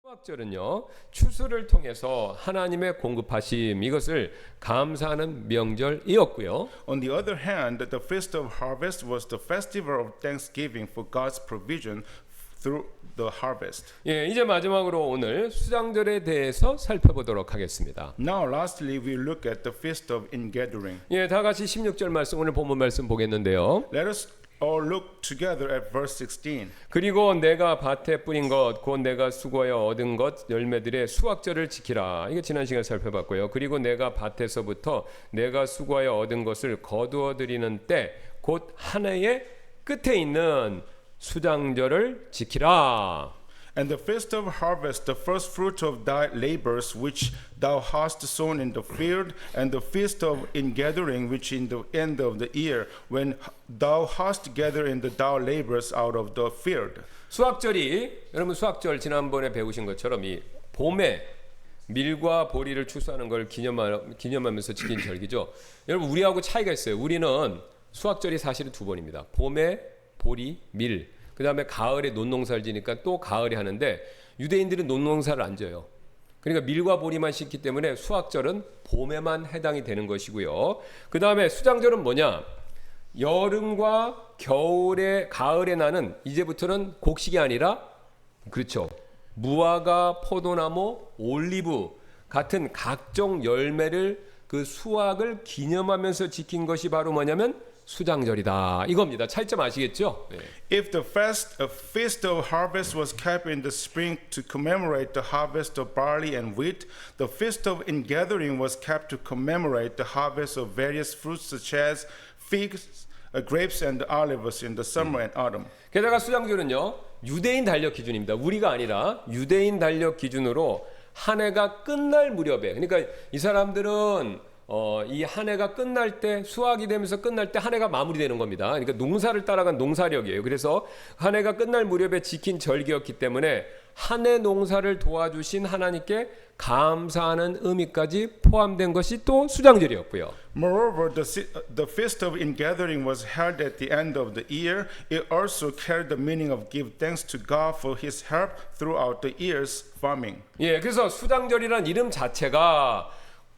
수확절은요, 추수를 통해서 하나님의 공급하심, 이것을 감사하는 명절이었고요. On the other hand, the Feast of Harvest was the festival of thanksgiving for God's provision through the harvest. 예, 이제 마지막으로 오늘 수장절에 대해서 살펴보도록 하겠습니다. Now, lastly, we look at the Feast of Ingathering. 예, 다 같이 16절 말씀, 오늘 본문 말씀 보겠는데요. Let us all look together at verse 16. 그리고 내가 밭에 뿌린 것, 곧 내가 수고하여 얻은 것 열매들의 수확절을 지키라. 이게 지난 시간에 살펴봤고요. 그리고 내가 밭에서부터 내가 수고하여 얻은 것을 거두어 드리는 때, 곧 한 해의 끝에 있는 수장절을 지키라. And the feast of harvest, the first fruit of thy labors which thou hast sown in the field, and the feast of ingathering which in the end of the year, when thou hast gathered in the thy labors out of the field. 수확절이, 여러분 수확절 지난번에 배우신 것처럼 이 봄에 밀과 보리를 추수하는 걸 기념하면서 지킨 절기죠. 여러분 우리하고 차이가 있어요. 우리는 수확절이 사실은 두 번입니다. 봄에 보리, 밀, 그 다음에 가을에 논농사를 지니까 또 가을에 하는데, 유대인들은 논농사를 안 져요. 그러니까 밀과 보리만 심기 때문에 수확절은 봄에만 해당이 되는 것이고요. 그 다음에 수장절은 뭐냐? 여름과 겨울에, 가을에 나는, 이제부터는 곡식이 아니라, 그렇죠, 무화과, 포도나무, 올리브 같은 각종 열매를, 그 수확을 기념하면서 지킨 것이 바로 뭐냐면 수장절이다, 이겁니다. 차이점 아시겠죠? 네. If the feast of harvest was kept in the spring to commemorate the harvest of barley and wheat, the feast of ingathering was kept to commemorate the harvest of various fruits such as figs, grapes, and olives in the summer and autumn. 게다가 수장절은요, 유대인 달력 기준입니다. 우리가 아니라 유대인 달력 기준으로 한 해가 끝날 무렵에, 그러니까 이 사람들은 이 한 해가 끝날 때, 수확이 되면서 끝날 때 한 해가 마무리되는 겁니다. 그러니까 농사를 따라간 농사력이에요. 그래서 한 해가 끝날 무렵에 지킨 절기였기 때문에 한 해 농사를 도와주신 하나님께 감사하는 의미까지 포함된 것이 또 수장절이었고요. Moreover, the feast of ingathering was held at the end of the year. It also carried the meaning of give thanks to God for His help throughout the year's farming. 예, 그래서 수장절이라는 이름 자체가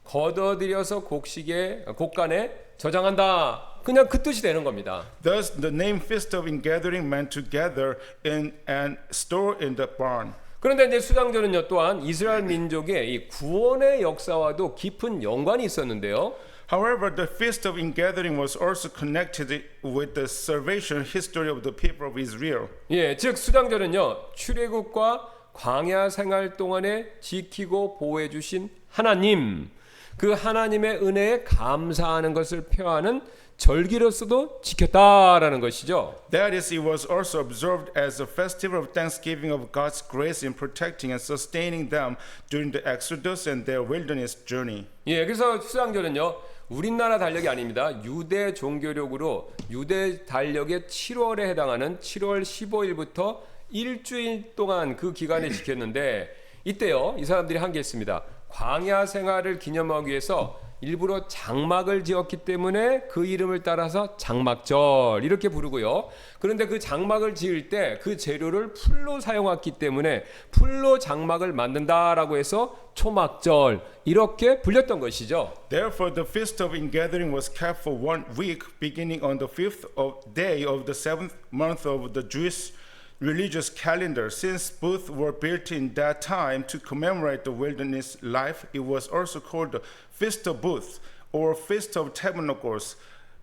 걷어들여서 곡간에 저장한다, 그냥 그 뜻이 되는 겁니다. Thus, the name Feast of Ingathering meant to gather in and store in the barn. 그런데 이제 수장절은요, 또한 이스라엘 민족의 이 구원의 역사와도 깊은 연관이 있었는데요. However, the Feast of Ingathering was also connected with the salvation history of the people of Israel. 예, 즉 수장절은요, 출애굽과 광야 생활 동안에 지키고 보호해 주신 하나님, 그 하나님의 은혜에 감사하는 것을 표하는 절기로서도 지켰다라는 것이죠. That is, it was also observed as a festival of thanksgiving of God's grace in protecting and sustaining them during the Exodus and their wilderness journey. 예, 그래서 수장절은요, 우리나라 달력이 아닙니다. 유대 종교력으로 유대 달력의 7월에 해당하는 7월 15일부터 일주일 동안 그 기간에 지켰는데, 이때요, 이 사람들이 한 게 있습니다. 광야 생활을 기념하기 위해서 일부러 장막을 지었기 때문에 그 이름을 따라서 장막절 이렇게 부르고요. 그런데 그 장막을 지을 때 그 재료를 풀로 사용했기 때문에 풀로 장막을 만든다라고 해서 초막절 이렇게 불렸던 것이죠. Therefore, the feast of ingathering was kept for 1 week, beginning on the 5th day of the 7th month of the Jewish religious calendar. Since both were built in that time to commemorate the wilderness life, it was also called the Feast of Booths or Feast of Tabernacles,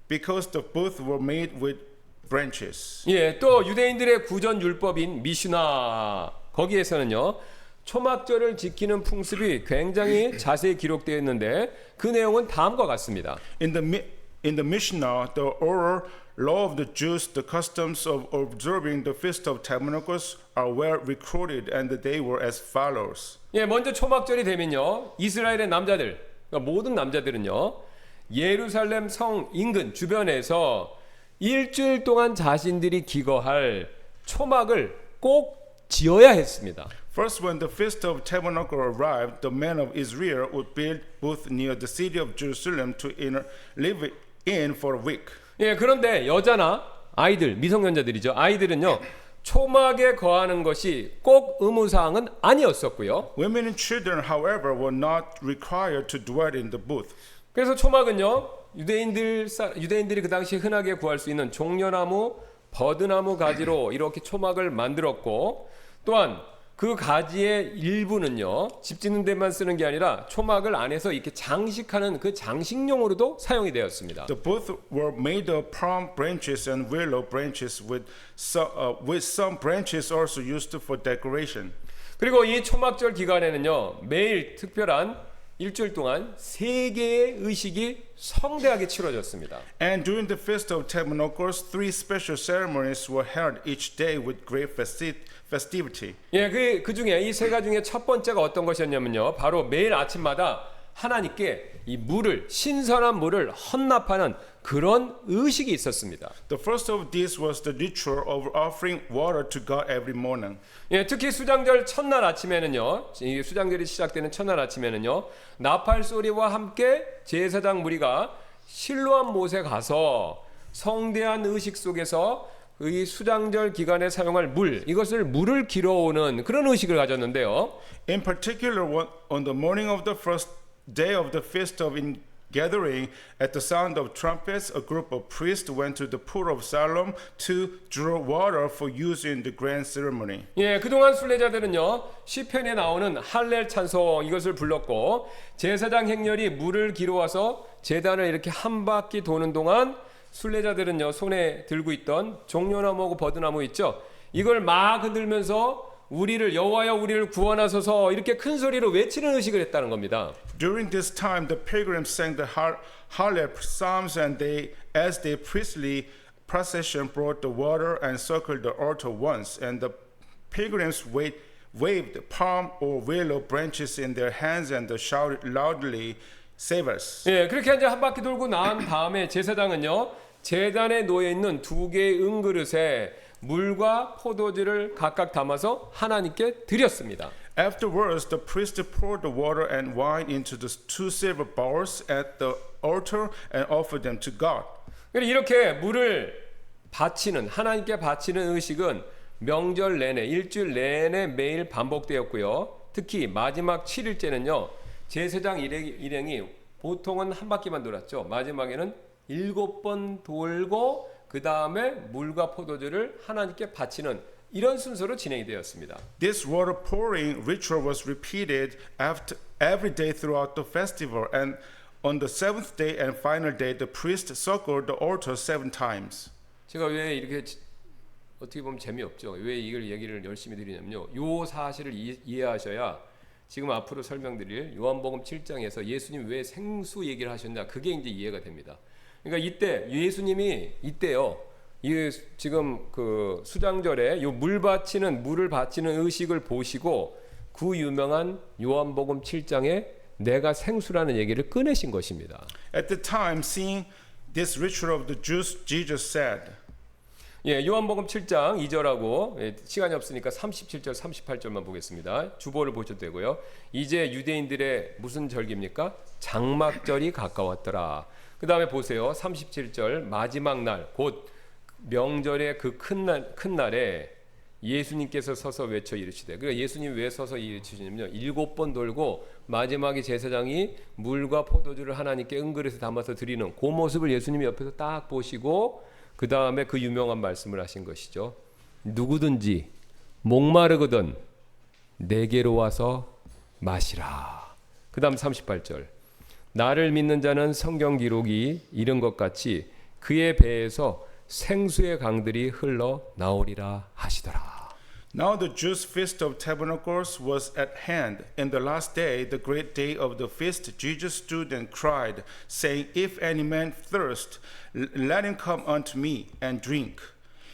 because the booths were made with branches. 예, 또 유대인들의 구전 율법인 미슈나, 거기에서는요, 초막절을 지키는 풍습이 굉장히 자세히 기록되어 있는데 그 내용은 다음과 같습니다. In the Mishnah, the oral law of the Jews, the customs of observing the Feast of Tabernacles are well recorded, and they were as follows. 예, 먼저 초막절이 되면요, 이스라엘의 남자들, 그러니까 모든 남자들은요, 예루살렘 성 인근 주변에서 일주일 동안 자신들이 기거할 초막을 꼭 지어야 했습니다. First, when the Feast of Tabernacle arrived, the men of Israel would build booths near the city of Jerusalem to live in for a week. 예, 그런데 여자나 아이들, 미성년자들이죠. 아이들은요, 초막에 거하는 것이 꼭 의무사항은 아니었었고요. Women and children, however, were not required to dwell in the booth. 그래서 초막은요, 유대인들이 그 당시 흔하게 구할 수 있는 종려나무, 버드나무 가지로 이렇게 초막을 만들었고, 또한 그 가지의 일부는요, 집 짓는 데만 쓰는 게 아니라 초막을 안에서 이렇게 장식하는 그 장식용으로도 사용이 되었습니다. The booth were made of palm branches and willow branches with some branches also used for decoration. 그리고 이 초막절 기간에는요, 매일 특별한 일주일 동안 3개의 의식이 성대하게 치러졌습니다. And during the Feast of Tabernacles, 3 special ceremonies were held each day with great festivity. 예, 그 중에 이 3가지 중에 첫 번째가 어떤 것이었냐면요, 바로 매일 아침마다 하나님께 이 물을, 신선한 물을 헌납하는 그런 의식이 있었습니다. The first of these was the ritual of offering water to God every morning. 예, 특히 수장절 첫날 아침에는요, 이 수장절이 시작되는 첫날 아침에는요, 나팔 소리와 함께 제사장 무리가 실로암 못에 가서 성대한 의식 속에서 이 수장절 기간에 사용할 물, 이것을 물을 길어오는 그런 의식을 가졌는데요. In particular, on the morning of the first day of the Feast of Ingathering, at the sound of trumpets, a group of priests went to the pool of Siloam to draw water for use in the grand ceremony. 예, 그동안 순례자들은요, 시편에 나오는 할렐 찬송 이것을 불렀고, 제사장 행렬이 물을 길어와서 제단을 이렇게 한 바퀴 도는 동안 순례자들은요, 손에 들고 있던 종려나무하고 버드나무 있죠? 이걸 막 흔들면서 우리를 여호와여 우리를 구원하소서 이렇게 큰 소리로 외치는 의식을 했다는 겁니다. During this time, the pilgrims sang the Hallel psalms, and as the priestly procession brought the water and circled the altar once, and the pilgrims waved palm or willow branches in their hands and shouted loudly, "Save us!" 예, 그렇게 이제 한 바퀴 돌고 난 다음에 제사장은요, 제단에 놓여 있는 2개의 은그릇에 물과 포도주를 각각 담아서 하나님께 드렸습니다. Afterwards, the priest poured the water and wine into the 2 silver bowls at the altar and offered them to God. 이렇게 물을 바치는, 하나님께 바치는 의식은 명절 내내, 일주일 내내 매일 반복되었고요. 특히 마지막 7일째는요, 제사장 일행이 보통은 한 바퀴만 돌았죠. 마지막에는 7번 돌고 그 다음에 물과 포도주를 하나님께 바치는 이런 순서로 진행이 되었습니다. This water pouring ritual was repeated every day throughout the festival, and on the 7th day and final day, the priest circled the altar 7 times. 제가 왜 이렇게 어떻게 보면 재미없죠. 왜 이걸 얘기를 열심히 드리냐면요, 요 사실을 이해하셔야 지금 앞으로 설명드릴 요한복음 7장에서 예수님 왜 생수 얘기를 하셨냐, 그게 이제 이해가 됩니다. 그러니까 이때 예수님이 이때요, 이 지금 그 수장절에 요 물을 바치는 의식을 보시고 그 유명한 요한복음 7장에 내가 생수라는 얘기를 꺼내신 것입니다. At the time, seeing this ritual of the Jews, Jesus said, 예, 요한복음 7장 2절하고 시간이 없으니까 37절, 38절만 보겠습니다. 주보를 보셔도 되고요. 이제 유대인들의 무슨 절기입니까? 장막절이 가까웠더라. 그 다음에 보세요. 37절 마지막 날, 곧 명절의 그 큰 날에 예수님께서 서서 외쳐 이르시되, 그러니까 예수님 왜 서서 이르시냐면요, 7번 돌고 마지막에 제사장이 물과 포도주를 하나님께 은그릇에 담아서 드리는 그 모습을 예수님이 옆에서 딱 보시고 그 다음에 그 유명한 말씀을 하신 것이죠. 누구든지 목마르거든 내게로 와서 마시라. 그 다음 38절 나를 믿는 자는 성경 기록이 이른 것 같이 그의 배에서 생수의 강들이 흘러 나오리라 하시더라. Now the Jews' feast of tabernacles was at hand. In the last day, the great day of the feast, Jesus stood and cried, saying, If any man thirst, let him come unto me and drink.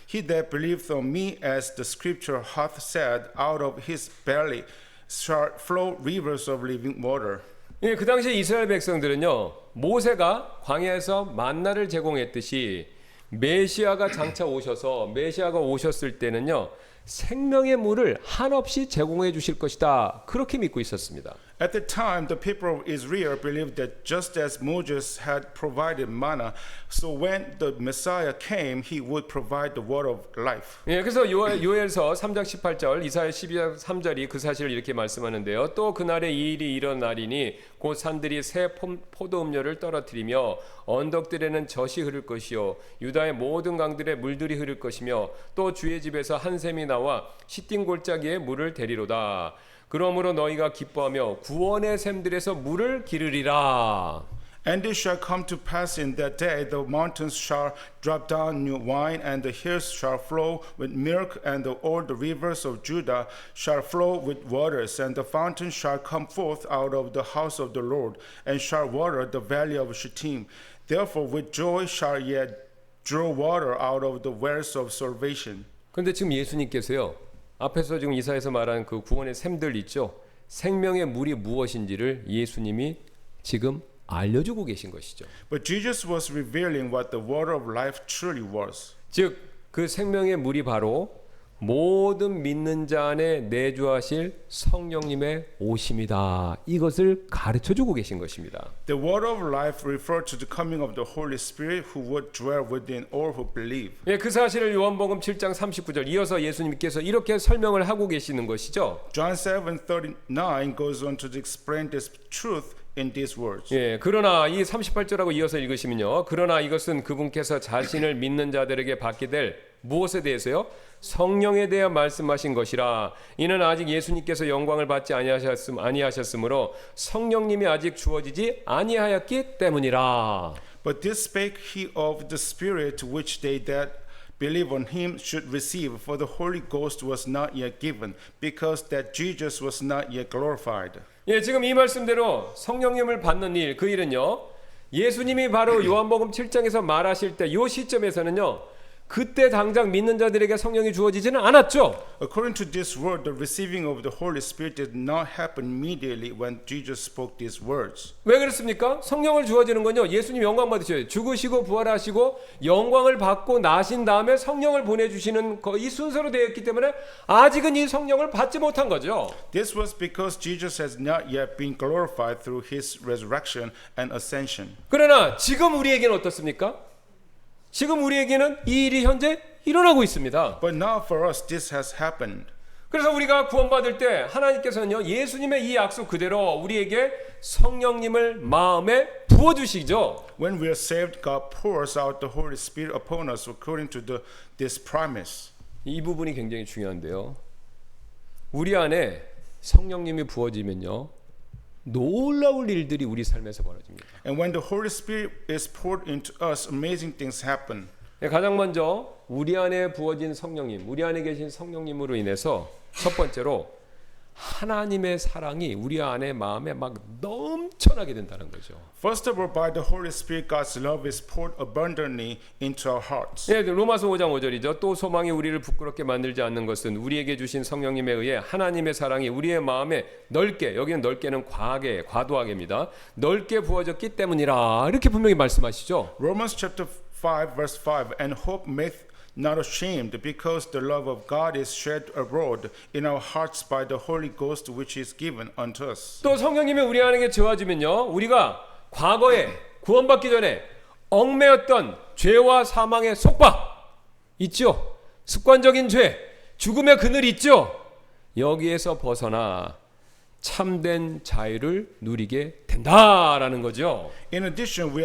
He that believeth on me, as the scripture hath said, out of his belly shall flow rivers of living water. 예, 그 당시 이스라엘 백성들은요, 모세가 광야에서 만나를 제공했듯이 메시아가 장차 오셔서 메시아가 오셨을 때는요, 생명의 물을 한없이 제공해 주실 것이다, 그렇게 믿고 있었습니다. At the time, the people of Israel believed that just as Moses had provided manna, so when the Messiah came, he would provide the water of life. 예, 그래서 요엘서 3장 18절, 이사야 12장 3절이 그 사실을 이렇게 말씀하는데요. 또 그날에 이 일이 일어나리니 곧 산들이 새 포도 음료를 떨어뜨리며 언덕들에는 젖이 흐를 것이요 유다의 모든 강들에 물들이 흐를 것이며 또 주의 집에서 한 샘이 나와 시띵 골짜기에 물을 데리로다. 그러므로 너희가 기뻐하며 구원의 샘들에서 물을 기르리라. And it shall come to pass in that day, the mountains shall drop down new wine, and the hills shall flow with milk, and all the rivers of Judah shall flow with waters, and the fountain shall come forth out of the house of the Lord, and shall water the valley of Shittim. Therefore with joy shall ye draw water out of the wells of salvation. 그런데 지금 예수님께서요. 앞에서 지금 이사야에서 말한 그 구원의 샘들 있죠. 생명의 물이 무엇인지를 예수님이 지금 알려주고 계신 것이죠. But Jesus was revealing what the water of life truly was. 즉 그 생명의 물이 바로 모든 믿는 자 안에 내주하실 성령님의 오심이다. 이것을 가르쳐주고 계신 것입니다. The water of life referred to the coming of the Holy Spirit who would dwell within all who believe. 예, 그 사실을 요한복음 7장 39절 이어서 예수님께서 이렇게 설명을 하고 계시는 것이죠. John 7:39 goes on to explain this truth in these words. 예, 그러나 이 38절하고 이어서 읽으시면요. 그러나 이것은 그분께서 자신을 믿는 자들에게 받게 될 무엇에 대해서요? 성령에 대해 말씀하신 것이라. 이는 아직 예수님께서 영광을 받지 아니하셨으므로 성령님이 아직 주어지지 아니하였기 때문이라. But this spake he of the Spirit which they that believe on him should receive, for the Holy Ghost was not yet given, because that Jesus was not yet glorified. 예, 지금 이 말씀대로 성령님을 받는 일, 그 일은요. 예수님이 바로 요한복음 7장에서 말하실 때 이 시점에서는요. 그때 당장 믿는 자들에게 성령이 주어지지는 않았죠. According to this word, the receiving of the Holy Spirit did not happen immediately when Jesus spoke these words. 왜 그렇습니까? 성령을 주어지는 건요. 예수님 영광 받으셔요. 죽으시고 부활하시고 영광을 받고 나신 다음에 성령을 보내주시는 이 순서로 되어 있기 때문에 아직은 이 성령을 받지 못한 거죠. This was because Jesus has not yet been glorified through his resurrection and ascension. 그러나 지금 우리에게는 어떻습니까? 지금 우리에게는 이 일이 현재 일어나고 있습니다. But now for us this has happened. 그래서 우리가 구원받을 때 하나님께서는요. 예수님의 이 약속 그대로 우리에게 성령님을 마음에 부어주시죠. When we are saved, God pours out the Holy Spirit upon us according to this promise. 이 부분이 굉장히 중요한데요. 우리 안에 성령님이 부어지면요. 놀라울 일들이 우리 삶에서 벌어집니다. And when the Holy Spirit is poured into us, amazing things happen. 가장 먼저 우리 안에 부어진 성령님, 우리 안에 계신 성령님으로 인해서 첫 번째로 하나님의 사랑이 우리 안에 마음에 막 넘쳐나게 된다는 거죠. First of all, by the Holy Spirit, God's love is poured abundantly into our hearts. 예, 로마서 5장 5절이죠. 또 소망이 우리를 부끄럽게 만들지 않는 것은 우리에게 주신 성령님에 의해 하나님의 사랑이 우리의 마음에 넓게, 여기는 넓게는 과도하게입니다. 넓게 부어졌기 때문이라. 이렇게 분명히 말씀하시죠. Romans chapter 5 verse 5, and hope maketh not ashamed, because the love of God is shed abroad in our hearts by the Holy Ghost which is given unto us. 또 성령님이 우리 안에 채워지면요. 우리가 과거에 구원받기 전에 얽매였던 죄와 사망의 속박 있죠. 습관적인 죄, 죽음의 그늘 있죠. 여기에서 벗어나 참된 자유를 누리게 된다라는 거죠. In addition, we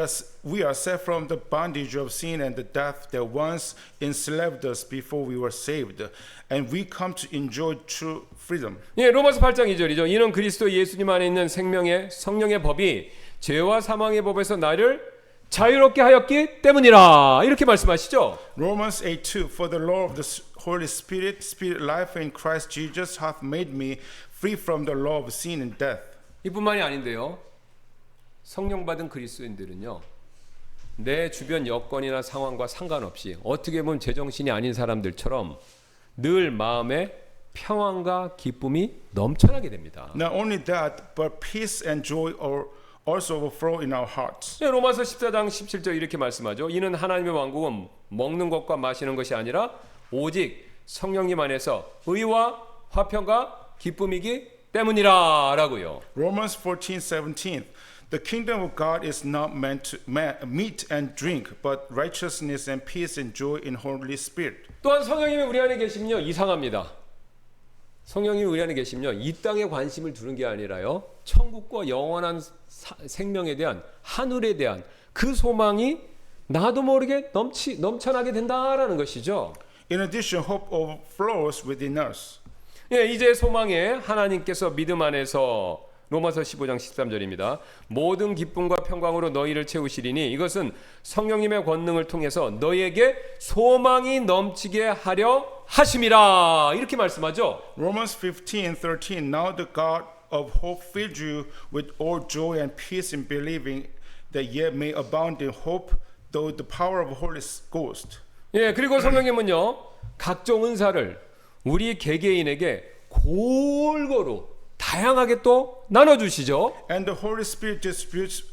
are set from the bondage of sin and the death that once enslaved us before we were saved, and we come to enjoy true freedom. 예, 로마서 8장 2절이죠. 이는 그리스도 예수님 안에 있는 생명의 성령의 법이 죄와 사망의 법에서 나를 자유롭게 하였기 때문이라. 이렇게 말씀하시죠. Romans 8:2, for the law of the Holy Spirit, spirit life in Christ Jesus hath made me free from the law of sin and death. 이뿐만이 아닌데요. 성령 받은 그리스도인들은요. 내 주변 여건이나 상황과 상관없이 어떻게 보면 제정신이 아닌 사람들처럼 늘 마음에 평안과 기쁨이 넘쳐나게 됩니다. Not only that, but peace and joy are also overflow in our hearts. 로마서 14장 17절 이렇게 말씀하죠. 이는 하나님의 왕국은 먹는 것과 마시는 것이 아니라 오직 성령님 안에서 의와 화평과 기쁨이기 때문이라라고요. Romans 14:17. The kingdom of God is not meant to meat and drink, but righteousness and peace and joy in Holy Spirit. 또한 성령님이 우리 안에 계시면요 이상합니다. 성령님이 우리 안에 계시면요 이 땅에 관심을 두는 게 아니라요 천국과 영원한 생명에 대한 하늘에 대한 그 소망이 나도 모르게 넘쳐나게 된다라는 것이죠. In addition, hope overflows within us. 예, 이제 소망에 하나님께서 믿음 안에서 로마서 15장 13절입니다. 모든 기쁨과 평강으로 너희를 채우시리니 이것은 성령님의 권능을 통해서 너희에게 소망이 넘치게 하려 하심이라. 이렇게 말씀하죠. Romans 15:13. Now the God of hope fills you with all joy and peace in believing that ye may abound in hope through the power of the Holy Ghost. 예, 그리고 성령님은요 각종 은사를 우리 개개인에게 골고루 다양하게 또 나눠주시죠. And the Holy Spirit distributes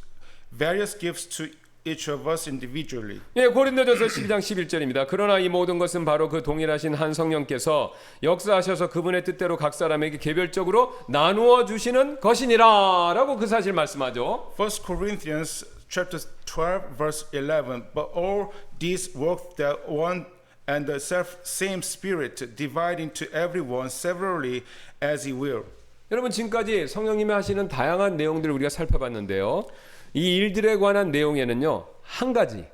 various gifts to each of us individually. 예, 고린도전서 12장 11절입니다. 그러나 이 모든 것은 바로 그 동일하신 한 성령께서 역사하셔서 그분의 뜻대로 각 사람에게 개별적으로 나누어 주시는 것이니라라고 그 사실 말씀하죠. 1 Corinthians chapter 12 verse 11. But all these work that one and the same Spirit, dividing to everyone severally as He will. 여러분 지금까지 성령님이 하시는 다양한 내용들을 우리가 살펴봤는데요. 이 일들에 관한 내용에는요. 한 가지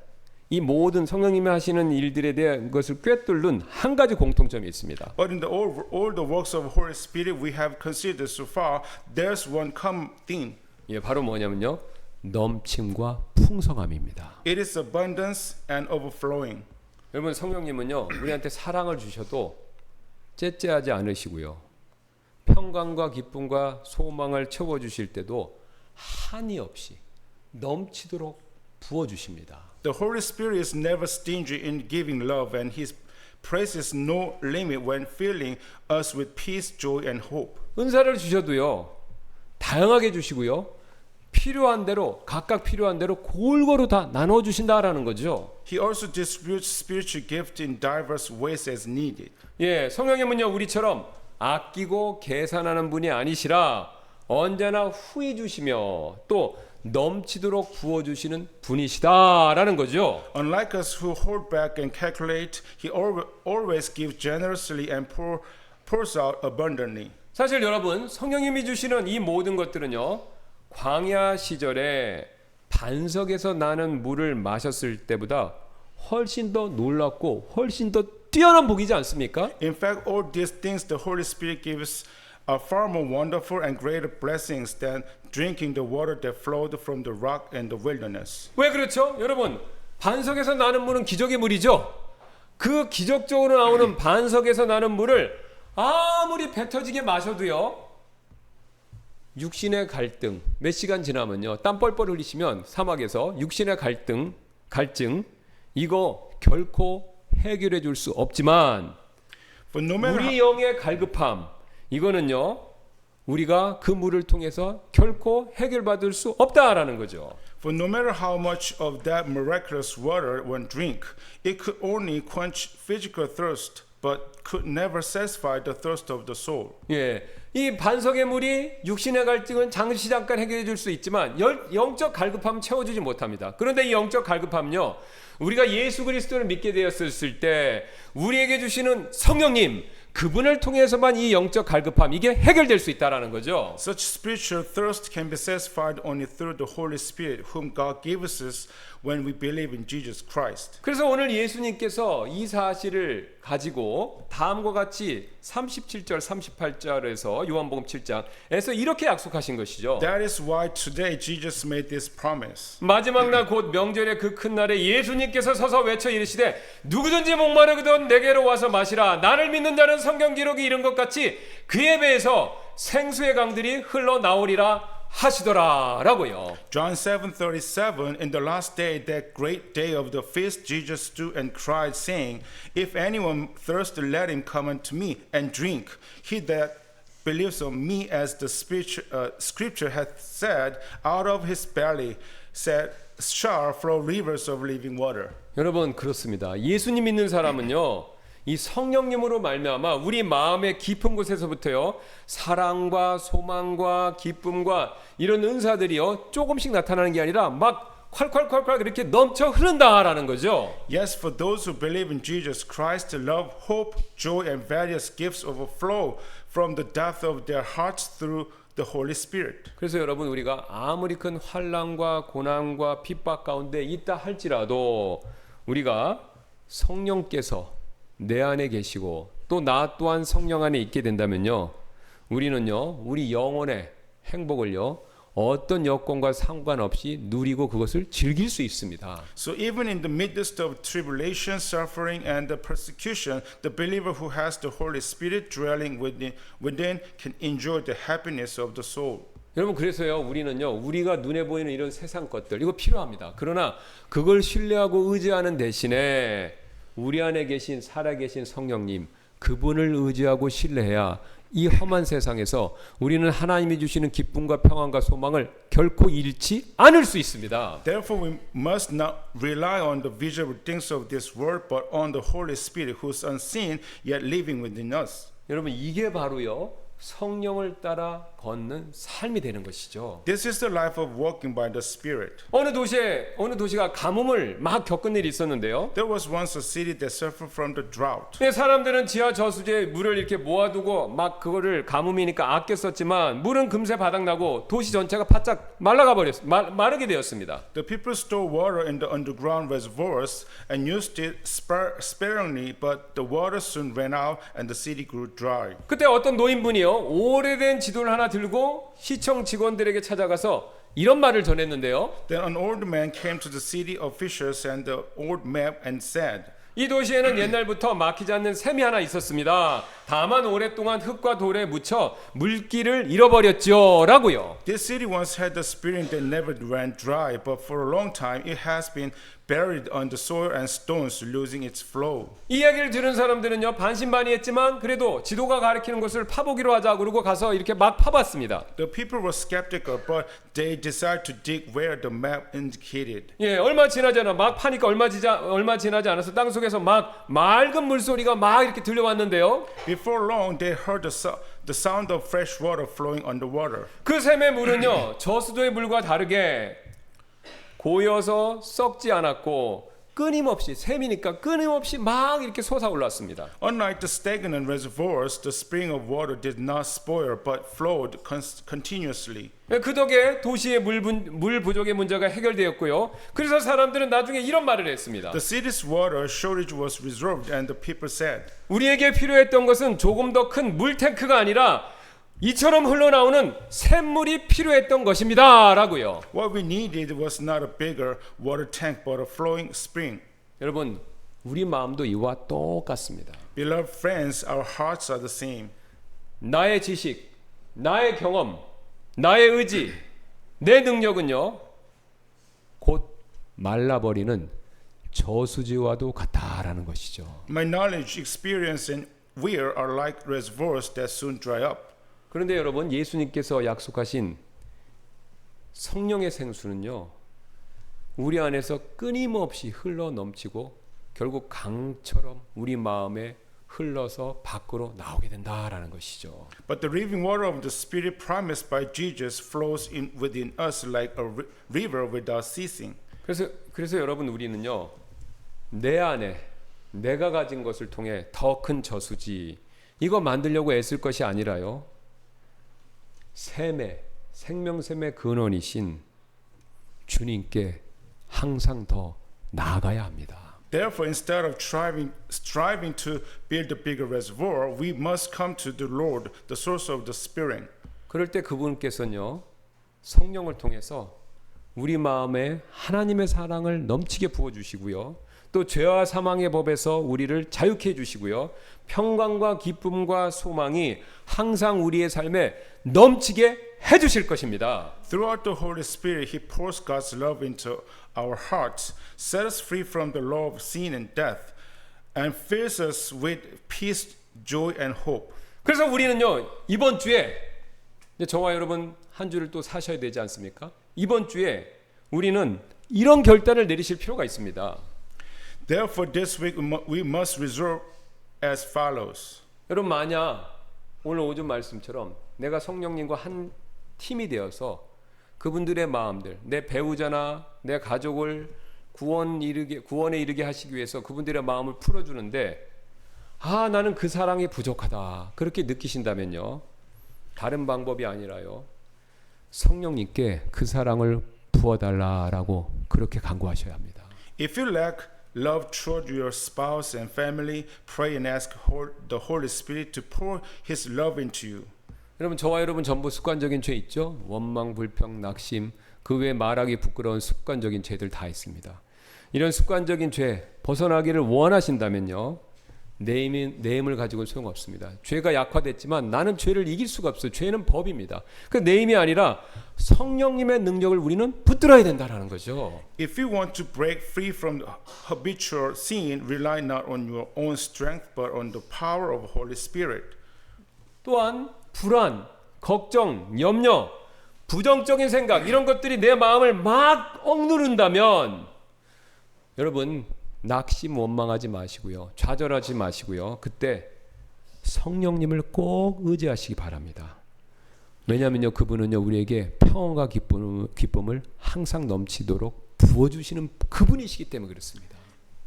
이 모든 성령님이 하시는 일들에 대한 것을 꿰뚫는 한 가지 공통점이 있습니다. But in all the works of Holy Spirit we have considered so far, there's one common theme. 예, 바로 뭐냐면요. 넘침과 풍성함입니다. It is abundance and overflowing. 여러분 성령님은요. 우리한테 사랑을 주셔도 째째하지 않으시고요. 평강과 기쁨과 소망을 채워 주실 때도 한이 없이 넘치도록 부어 주십니다. The Holy Spirit is never stingy in giving love, and His praises no limit when filling us with peace, joy, and hope. 은사를 주셔도요. 다양하게 주시고요. 필요한 대로 각각 필요한 대로 골고루 다 나눠 주신다라는 거죠. He also distributes spiritual gifts in diverse ways as needed. 예, 성령님은요. 우리처럼 아끼고 계산하는 분이 아니시라 언제나 후히 주시며 또 넘치도록 부어 주시는 분이시다라는 거죠. Unlike us who hold back and calculate, He always gives generously and pours out abundantly. 사실 여러분 성령님이 주시는 이 모든 것들은요. 광야 시절에 반석에서 나는 물을 마셨을 때보다 훨씬 더 놀랍고 훨씬 더 뛰어난 복이지 않습니까? In fact, all these things the Holy Spirit gives are far more wonderful and greater blessings than drinking the water that flowed from the rock and the wilderness. 왜 그렇죠? 여러분 반석에서 나는 물은 기적의 물이죠. 그 기적적으로 나오는 반석에서 나는 물을 아무리 배 터지게 마셔도요. 육신의 갈등 몇 시간 지나면요. 땀 뻘뻘 흘리시면 사막에서 육신의 갈증 이거 결코 해결해 줄 수 없지만 우리 영의 갈급함 이거는요. 우리가 그 물을 통해서 결코 해결받을 수 없다라는 거죠. For no matter how much of that miraculous water one drink, it could only quench physical thirst, but could never satisfy the thirst of the soul. 예, 이 반석의 물이 육신의 갈증은 잠깐 해결해 줄 수 있지만 영적 갈급함은 채워주지 못합니다. 그런데 이 영적 갈급함은요. 우리가 예수 그리스도를 믿게 되었을 때 우리에게 주시는 성령님 그분을 통해서만 이 영적 갈급함 이게 해결될 수 있다라는 거죠. Such spiritual thirst can be satisfied only through the Holy Spirit, whom God gives us when we believe in Jesus Christ. 그래서 오늘 예수님께서 이 사실을 가지고 다음과 같이 37절 38절에서 요한복음 7장에서 이렇게 약속하신 것이죠. That is why today Jesus made this promise. 마지막 날 곧 명절의 그 큰 날에 예수님께서 서서 외쳐 이르시되 누구든지 목마르거든 내게로 와서 마시라. 나를 믿는 자는 성경 기록이 이른 것 같이 그의 배에서 생수의 강들이 흘러나오리라 하시더라라고요. John 7:37 In the last day, that great day of the feast, Jesus stood and cried, saying, If anyone thirsts, let him come unto me and drink. He that believes on me, as the scripture hath said, out of his belly shall flow rivers of living water. 여러분 그렇습니다. 예수님 믿는 사람은요. 이 성령님으로 말미암아 우리 마음의 깊은 곳에서부터요 사랑과 소망과 기쁨과 이런 은사들이요 조금씩 나타나는 게 아니라 막 콸콸콸콸 이렇게 넘쳐 흐른다라는 거죠. Yes, for those who believe in Jesus Christ, love, hope, joy, and various gifts overflow from the depth of their hearts through the Holy Spirit. 그래서 여러분 우리가 아무리 큰 환난과 고난과 핍박 가운데 있다 할지라도 우리가 성령께서 내 안에 계시고 또 나 또한 성령 안에 있게 된다면요 우리는요 우리 영혼의 행복을요 어떤 여건과 상관없이 누리고 그것을 즐길 수 있습니다. So even in the midst of tribulation, suffering, and the persecution, the believer who has the Holy Spirit dwelling within can enjoy the happiness of the soul. 여러분 그래서요 우리는요 우리가 눈에 보이는 이런 세상 것들 이거 필요합니다. 그러나 그걸 신뢰하고 의지하는 대신에 우리 안에 계신 살아계신 성령님 그분을 의지하고 신뢰해야 이 험한 세상에서 우리는 하나님이 주시는 기쁨과 평안과 소망을 결코 잃지 않을 수 있습니다. Therefore, we must not rely on the visible things of this world, but on the Holy Spirit who is unseen yet living within us. 여러분 이게 바로요 성령을 따라 걷는 삶이 되는 것이죠. This is the life of walking by the Spirit. 어느 도시가 가뭄을 막 겪은 일이 있었는데요. There was once a city that suffered from the drought. 사람들은 지하 저수지에 물을 이렇게 모아두고 막 그거를 가뭄이니까 아껴 썼지만 물은 금세 바닥나고 도시 전체가 바짝 마르게 되었습니다. The people stored water in the underground reservoirs and used it sparingly, but the water soon ran out and the city grew dry. 그때 어떤 노인분이요 오래된 지도를 하나 들고 시청 직원들에게 찾아가서 이런 말을 전했는데요. Then an old man came to the city officials and the old map and said, 이 도시에는 옛날부터 막히지 않는 샘이 하나 있었습니다. 다만 오랫동안 흙과 돌에 묻혀 물기를 잃어버렸죠. 라고요. This city once had a spring that never ran dry, but for a long time it has been buried under soil and stones, losing its flow. 이 이야기를 들은 사람들은요 반신반의했지만 그래도 지도가 가리키는 것을 파보기로 하자 그러고 가서 이렇게 막 파봤습니다. The people were skeptical, but they decided to dig where the map indicated. 예, 얼마 지나지 않아 막 파니까 얼마 지나지 않아서 땅 속에서 막 맑은 물소리가 막 이렇게 들려왔는데요. Before long, they heard the sound of fresh water flowing underwater. 그 샘의 물은요 저수도의 물과 다르게 고여서 썩지 않았고 끊임없이 샘이니까 끊임없이 막 이렇게 솟아올랐습니다. Unlike the stagnant reservoirs, the spring of water did not spoil but flowed continuously. 그 덕에 도시의 물 부족의 문제가 해결되었고요. 그래서 사람들은 나중에 이런 말을 했습니다. The city's water shortage was resolved, and the people said, 우리에게 필요했던 것은 조금 더 큰 물탱크가 아니라 이처럼 흘러나오는 샘물이 필요했던 것입니다. 라고요. what we needed was not a bigger water tank but a flowing spring. 여러분, 우리 마음도 이와 똑같습니다. Beloved friends, our hearts are the same. 나의 지식, 나의 경험, 나의 의지, 내 능력은요 곧 말라버리는 저수지와도 같다라는 것이죠. My knowledge, experience, and will are like reservoirs that soon dry up. 그런데 여러분 예수님께서 약속하신 성령의 생수는요 우리 안에서 끊임없이 흘러 넘치고 결국 강처럼 우리 마음에 흘러서 밖으로 나오게 된다라는 것이죠. But the living water of the Spirit promised by Jesus flows within us like a river without ceasing. 그래서 여러분 우리는요 내 안에 내가 가진 것을 통해 더 큰 저수지 이거 만들려고 애쓸 것이 아니라요 생명샘의 근원이신 주님께 항상 더 나아가야 합니다. Therefore, instead of striving to build a bigger reservoir, we must come to the Lord, the source of the Spirit. 그럴 때 그분께서는요 성령을 통해서 우리 마음에 하나님의 사랑을 넘치게 부어주시고요 또 죄와 사망의 법에서 우리를 자유케 해주시고요 평강과 기쁨과 소망이 항상 우리의 삶에 넘치게 해주실 것입니다. Throughout the Holy Spirit, He pours God's love into our hearts, set us free from the law of sin and death, and fills us with peace, joy, and hope. 그래서 우리는요 이번 주에 이제 저와 여러분 한 주를 또 사셔야 되지 않습니까? 이번 주에 우리는 이런 결단을 내리실 필요가 있습니다. Therefore, this week we must as follows. 여러분 만약 오늘 오전 말씀처럼 내가 성령님과 한 팀이 되어서 그분들의 마음들, 내 배우자나 내 가족을 구원에 이르게 하시기 위해서 그분들의 마음을 풀어주는데 나는 그 사랑이 부족하다 그렇게 느끼신다면요, 다른 방법이 아니라요, 성령님께 그 사랑을 부어달라라고 그렇게 간구하셔야 합니다. If you lack love toward your spouse and family, pray and ask the Holy Spirit to pour His love into you. 여러분, 저와 여러분 전부 습관적인 죄 있죠? 원망, 불평, 낙심, 그 외 말하기 부끄러운 습관적인 죄들 다 있습니다. 이런 습관적인 죄 벗어나기를 원하신다면요, 내 힘을 가지고는 소용없습니다. 죄가 약화됐지만 나는 죄를 이길 수가 없어요. 죄는 법입니다. 그 내 힘이 아니라 성령님의 능력을 우리는 붙들어야 된다라는 거죠. If you want to break free from habitual sin, rely not on your own strength, but on the power of Holy Spirit. 또한 불안, 걱정, 염려, 부정적인 생각 이런 것들이 내 마음을 막 억누른다면 여러분 낙심 원망하지 마시고요, 좌절하지 마시고요, 그때 성령님을 꼭 의지하시기 바랍니다. 왜냐하면요, 그분은요 우리에게 평안과 기쁨을 항상 넘치도록 부어주시는 그분이시기 때문에 그렇습니다.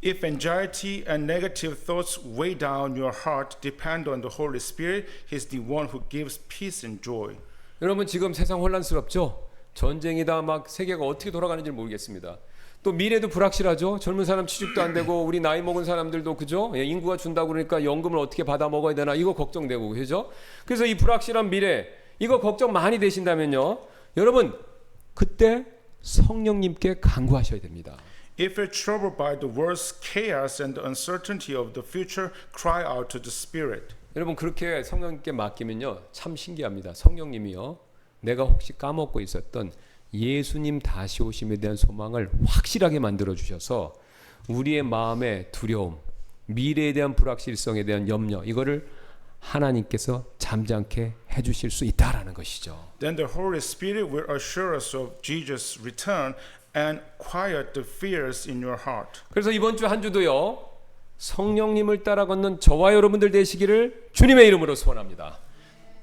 If anxiety and negative thoughts weigh down your heart, depend on the Holy Spirit. He's the one who gives peace and joy. 여러분 지금 세상 혼란스럽죠? 전쟁이다, 막 세계가 어떻게 돌아가는지 모르겠습니다. 또 미래도 불확실하죠. 젊은 사람 취직도 안 되고 우리 나이 먹은 사람들도 그죠? 인구가 준다고 그러니까 연금을 어떻게 받아 먹어야 되나 이거 걱정되고 그죠? 그래서 이 불확실한 미래 이거 걱정 많이 되신다면요, 여러분 그때 성령님께 간구하셔야 됩니다. If you're troubled by the world's chaos and the uncertainty of the future, cry out to the Spirit. 여러분 그렇게 성령님께 맡기면요 참 신기합니다. 성령님이요 내가 혹시 까먹고 있었던 예수님 다시 오심에 대한 소망을 확실하게 만들어 주셔서 우리의 마음의 두려움, 미래에 대한 불확실성에 대한 염려 이거를 하나님께서 잠잠케 해주실 수 있다라는 것이죠. Then the Holy Spirit will assure us of Jesus' return and quiet the fears in your heart. 그래서 이번 주 한 주도요 성령님을 따라 걷는 저와 여러분들 되시기를 주님의 이름으로 소원합니다.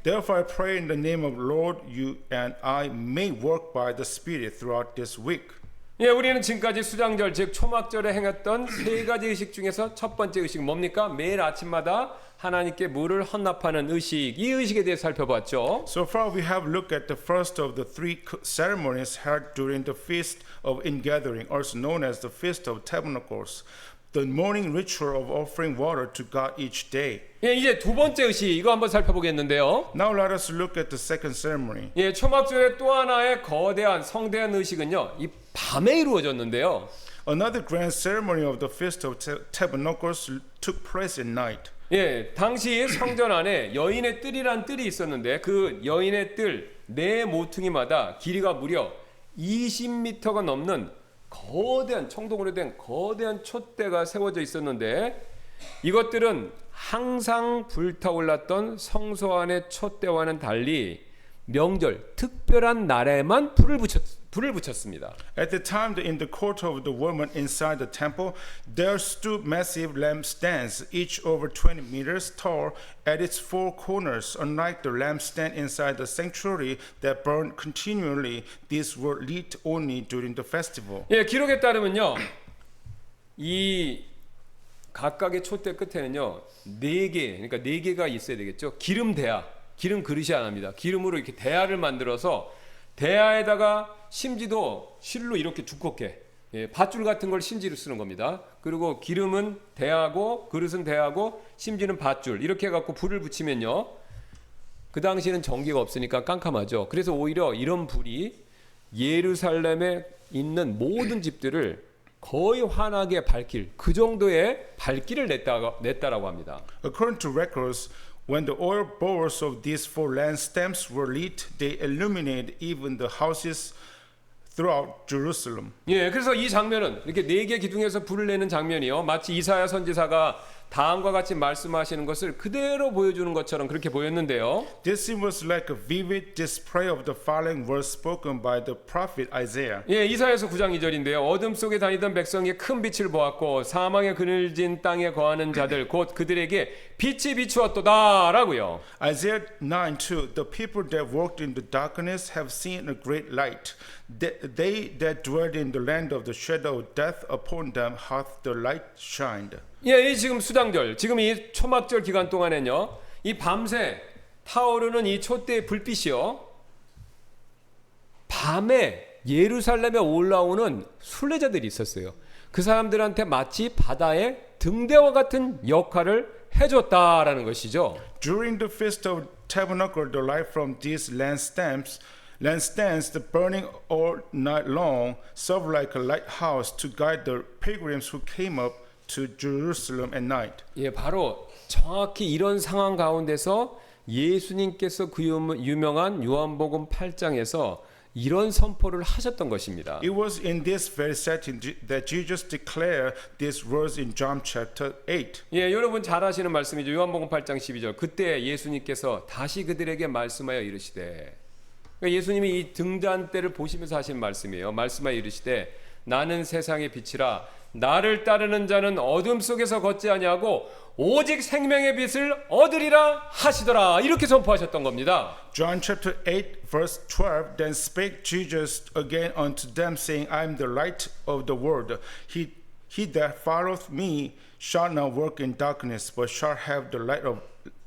Therefore I pray in the name of Lord, you and I may work by the Spirit throughout this week. 예, 우리는 지금까지 수장절 즉 초막절에 행했던 세 가지 의식 중에서 첫 번째 의식 뭡니까? 매일 아침마다 하나님께 물을 헌납하는 의식, 이 의식에 대해 살펴봤죠. So far we have looked at the first of the three ceremonies held during the Feast of Ingathering, also known as the Feast of Tabernacles, the morning ritual of offering water to God each day. 예, 이제 두 번째 의식 이거 한번 살펴보겠는데요. Now let us look at the second ceremony. 예, 초막절의 또 하나의 거대한 성대한 의식은요, 이 밤에 이루어졌는데요. Another grand ceremony of the Feast of Tabernacles took place at night. 예, 당시 성전 안에 여인의 뜰이란 뜰이 있었는데 그 여인의 뜰 네 모퉁이마다 길이가 무려 20m가 넘는 거대한 청동으로 된 거대한 촛대가 세워져 있었는데 이것들은 항상 불타올랐던 성소 안의 촛대와는 달리 명절 특별한 날에만 불을 붙였습니다. At the time in the court of the woman inside the temple, there stood massive lampstands, each over 20 meters tall, at its four corners. Unlike the lampstand inside the sanctuary that burned continually, these were lit only during the festival. 예, 기록에 따르면요, 이 각각의 촛대 끝에는요 그러니까 네 개가 있어야 되겠죠. 기름 대야, 기름 그릇이 안 합니다. 기름으로 이렇게 대야를 만들어서 대야에다가 심지도 실로 이렇게 두껍게 밧줄 같은 걸 심지로 쓰는 겁니다. 그리고 기름은 대야고 그릇은 대야고 심지는 밧줄 이렇게 해갖고 불을 붙이면요, 그 당시에는 전기가 없으니까 깜깜하죠. 그래서 오히려 이런 불이 예루살렘에 있는 모든 집들을 거의 환하게 밝힐 그 정도의 밝기를 냈다라고 합니다. According to records, when the oil bowls of these four lampstands were lit, they illuminated even the houses throughout Jerusalem. 예, 그래서 이 장면은 이렇게 네 개 기둥에서 불을 내는 장면이요, 마치 이사야 선지자가 다음과 같이 말씀하시는 것을 그대로 보여주는 것처럼 그렇게 보였는데요. This scene was like a vivid display of the following words spoken by the prophet Isaiah. 예, 이사야서 9장 2절인데요. 어둠 속에 다니던 백성이 큰 빛을 보았고 사망의 그늘진 땅에 거하는 자들 곧 그들에게 빛이 비추었도다라고요. Isaiah 9:2 The people that walked in the darkness have seen a great light. They that dwelled in the land of the shadow of death, upon them hath the light shined. 예, 이 지금 수장절, 지금 이 초막절 기간 동안에는요, 이 밤새 타오르는 이 촛대의 불빛이요, 밤에 예루살렘에 올라오는 순례자들이 있었어요. 그 사람들한테 마치 바다의 등대와 같은 역할을 해줬다라는 것이죠. During the feast of tabernacle, the light from these lampstands, the burning all night long, served like a lighthouse to guide the pilgrims who came up to Jerusalem at night. 예, 바로 정확히 이런 상황 가운데서 예수님께서 그 유명한 요한복음 8장에서 이런 선포를 하셨던 것입니다. It was in this very setting that Jesus declared these words in John chapter 8. 예, 여러분 잘 아시는 말씀이죠. 요한복음 8장 12절. 그때 예수님께서 다시 그들에게 말씀하여 이르시되, 그러니까 예수님이 이 등잔대를 보시면서 하신 말씀이에요. 말씀하여 이르시되 나는 세상의 빛이라 나를 따르는 자는 어둠 속에서 걷지 아니하고 오직 생명의 빛을 얻으리라 하시더라. 이렇게 선포하셨던 겁니다. John chapter 8 verse 12 Then spake Jesus again unto them saying, I am the light of the world. He that followeth me shall not walk in darkness but shall have the light of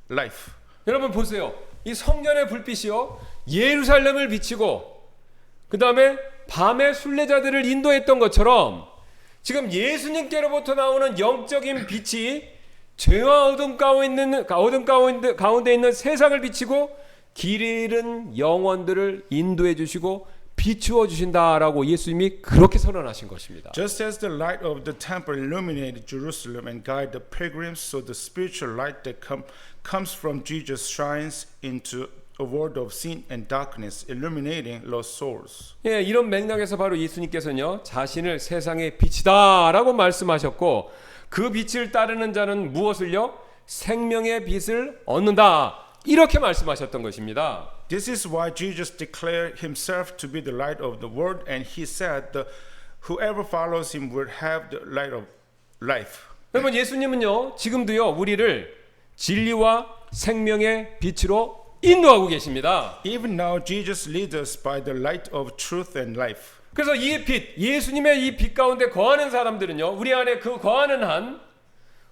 life. 여러분 보세요. 이 성전의 불빛이요 예루살렘을 비치고 그 다음에 밤에 순례자들을 인도했던 것처럼 지금 예수님께로부터 나오는 영적인 빛이 죄와 어둠 가운데 있는 세상을 비치고 길 잃은 영혼들을 인도해 주시고 비추어 주신다라고 예수님이 그렇게 선언하신 것입니다. Just as the light of the temple illuminated Jerusalem and guided the pilgrims, so the spiritual light that comes from Jesus shines into a world of sin and darkness, illuminating lost souls. 예, 이런 맥락에서 바로 예수님께서는요 자신을 세상의 빛이다라고 말씀하셨고 그 빛을 따르는 자는 무엇을요? 생명의 빛을 얻는다. 이렇게 말씀하셨던 것입니다. This is why Jesus declared himself to be the light of the world, and he said that whoever follows him will have the light of life. 여러분 예수님은요 지금도요 우리를 진리와 생명의 빛으로 인도하고 계십니다. Even now, Jesus leads us by the light of truth and life. 그래서 이 빛, 예수님의 이 빛 가운데 거하는 사람들은요 우리 안에 그 거하는 한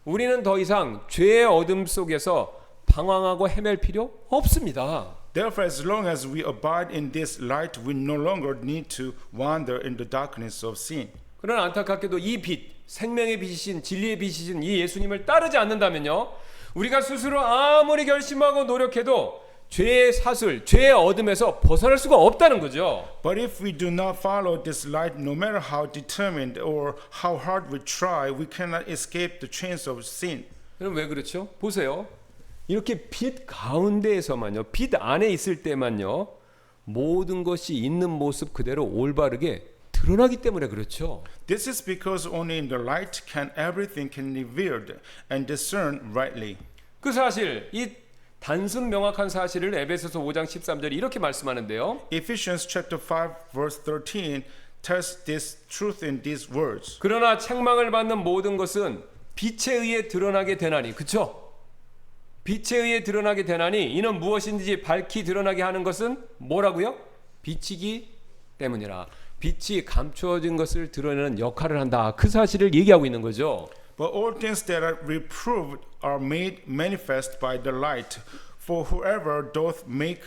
우리는 더 이상 죄의 어둠 속에서 방황하고 헤맬 필요 없습니다. Therefore, as long as we abide in this light, we no longer need to wander in the darkness of sin. 그러나 안타깝게도 이 빛, 생명의 빛이신 진리의 빛이신 이 예수님을 따르지 않는다면요 우리가 스스로 아무리 결심하고 노력해도 죄의 사슬, 죄의 어둠에서 벗어날 수가 없다는 거죠. But if we do not follow this light, no matter how determined or how hard we try, we cannot escape the chains of sin. 그럼 왜 그렇죠? 보세요. 이렇게 빛 가운데에서만요, 빛 안에 있을 때만요, 모든 것이 있는 모습 그대로 올바르게 드러나기 때문에 그렇죠. This is because only in the light can everything can be revealed and discerned rightly. 그 사실, 이 단순 명확한 사실을 에베소서 5장 13절이 이렇게 말씀하는데요. Ephesians chapter 5 verse 13 tells this truth in these words. 그러나 책망을 받는 모든 것은 빛에 의해 드러나게 되나니, 그렇죠? 빛에 의해 드러나게 되나니 이는 무엇인지 밝히 드러나게 하는 것은 뭐라고요? 빛이기 때문이라. 빛이 감추어진 것을 드러내는 역할을 한다. 그 사실을 얘기하고 있는 거죠. But all things that are reproved are made manifest by the light. For whoever doth make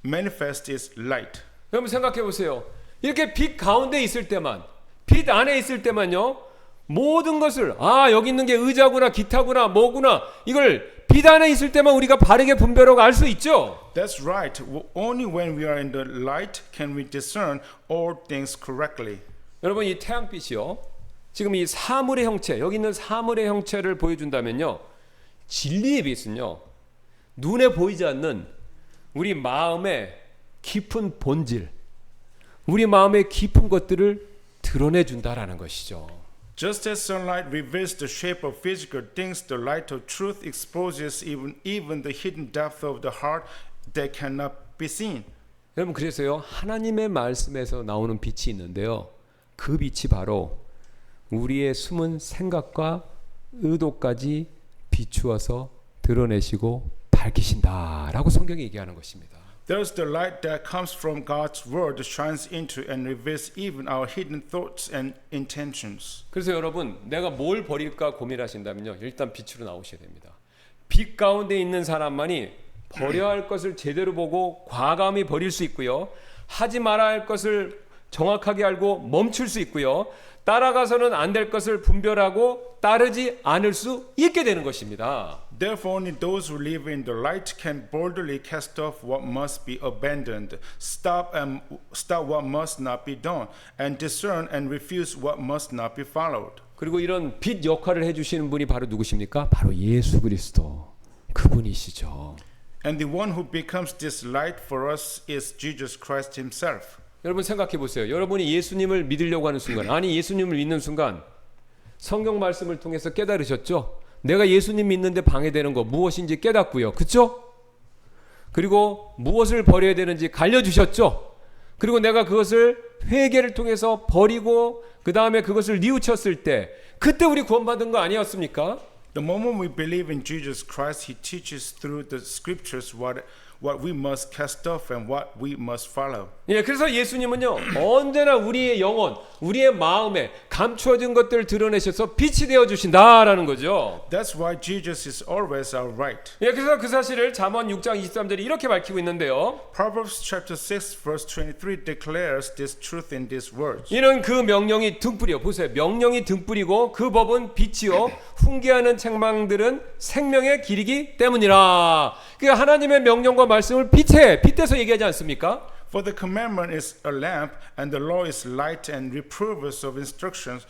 manifest is light. 여러분 생각해 보세요. 이렇게 빛 가운데 있을 때만, 빛 안에 있을 때만요. 모든 것을 여기 있는 게 의자구나, 기타구나, 뭐구나 이걸 빛 안에 있을 때만 우리가 바르게 분별하고 알 수 있죠. That's right. Only when we are in the light can we discern all things correctly. 여러분 이 태양빛이요. 지금 이 사물의 형체, 여기 있는 사물의 형체를 보여준다면요. 진리의 빛은요. 눈에 보이지 않는 우리 마음의 깊은 본질, 우리 마음의 깊은 것들을 드러내준다라는 것이죠. Just as sunlight reveals the shape of physical things, the light of truth exposes even the hidden depth of the heart that cannot be seen. 여러분 그래서요 하나님의 말씀에서 나오는 빛이 있는데요. 그 빛이 바로 우리의 숨은 생각과 의도까지 비추어서 드러내시고 밝히신다라고 성경이 얘기하는 것입니다. There's the light that comes from God's word shines into and reveals even our hidden thoughts and intentions. 그래서 여러분 내가 뭘 버릴까 고민하신다면요. 일단 빛으로 나오셔야 됩니다. 빛 가운데 있는 사람만이 버려야 할 것을 제대로 보고 과감히 버릴 수 있고요. 하지 말아야 할 것을 정확하게 알고 멈출 수 있고요. 따라가서는 안 될 것을 분별하고 따르지 않을 수 있게 되는 것입니다. Therefore, only those who live in the light can boldly cast off what must be abandoned, stop what must not be done, and discern and refuse what must not be followed. 그리고 이런 빛 역할을 해주시는 분이 바로 누구십니까? 바로 예수 그리스도 그분이시죠. And the one who becomes this light for us is Jesus Christ himself. 여러분 생각해 보세요. 여러분이 예수님을 믿으려고 하는 순간, 아니 예수님을 믿는 순간 성경 말씀을 통해서 깨달으셨죠? 내가 예수님 믿는데 방해되는 거 무엇인지 깨닫고요. 그렇죠? 그리고 무엇을 버려야 되는지 갈려주셨죠? 그리고 내가 그것을 회개를 통해서 버리고 그 다음에 그것을 뉘우쳤을 때 그때 우리 구원받은 거 아니었습니까? The moment we believe in Jesus Christ, he teaches through the scriptures what we must cast off and what we must follow. 예, 그래서 예수님은요 언제나 우리의 영혼, 우리의 마음에 감추어진 것들을 드러내셔서 빛이 되어 주신다라는 거죠. That's why Jesus is always our light. 예, 그래서 그 사실을 잠언 6장 23절이 이렇게 밝히고 있는데요. Proverbs chapter 6 verse 23 declares this truth in these words. 이는 그 명령이 등불이요. 보세요. 명령이 등불이고 그 법은 빛이요. 훈계하는 책망들은 생명의 길이기 때문이라. 그러니까 하나님의 명령과 말씀을 빛에서 얘기하지 않습니까? For the commandment is a lamp, and the law is light, and reprovers of instructions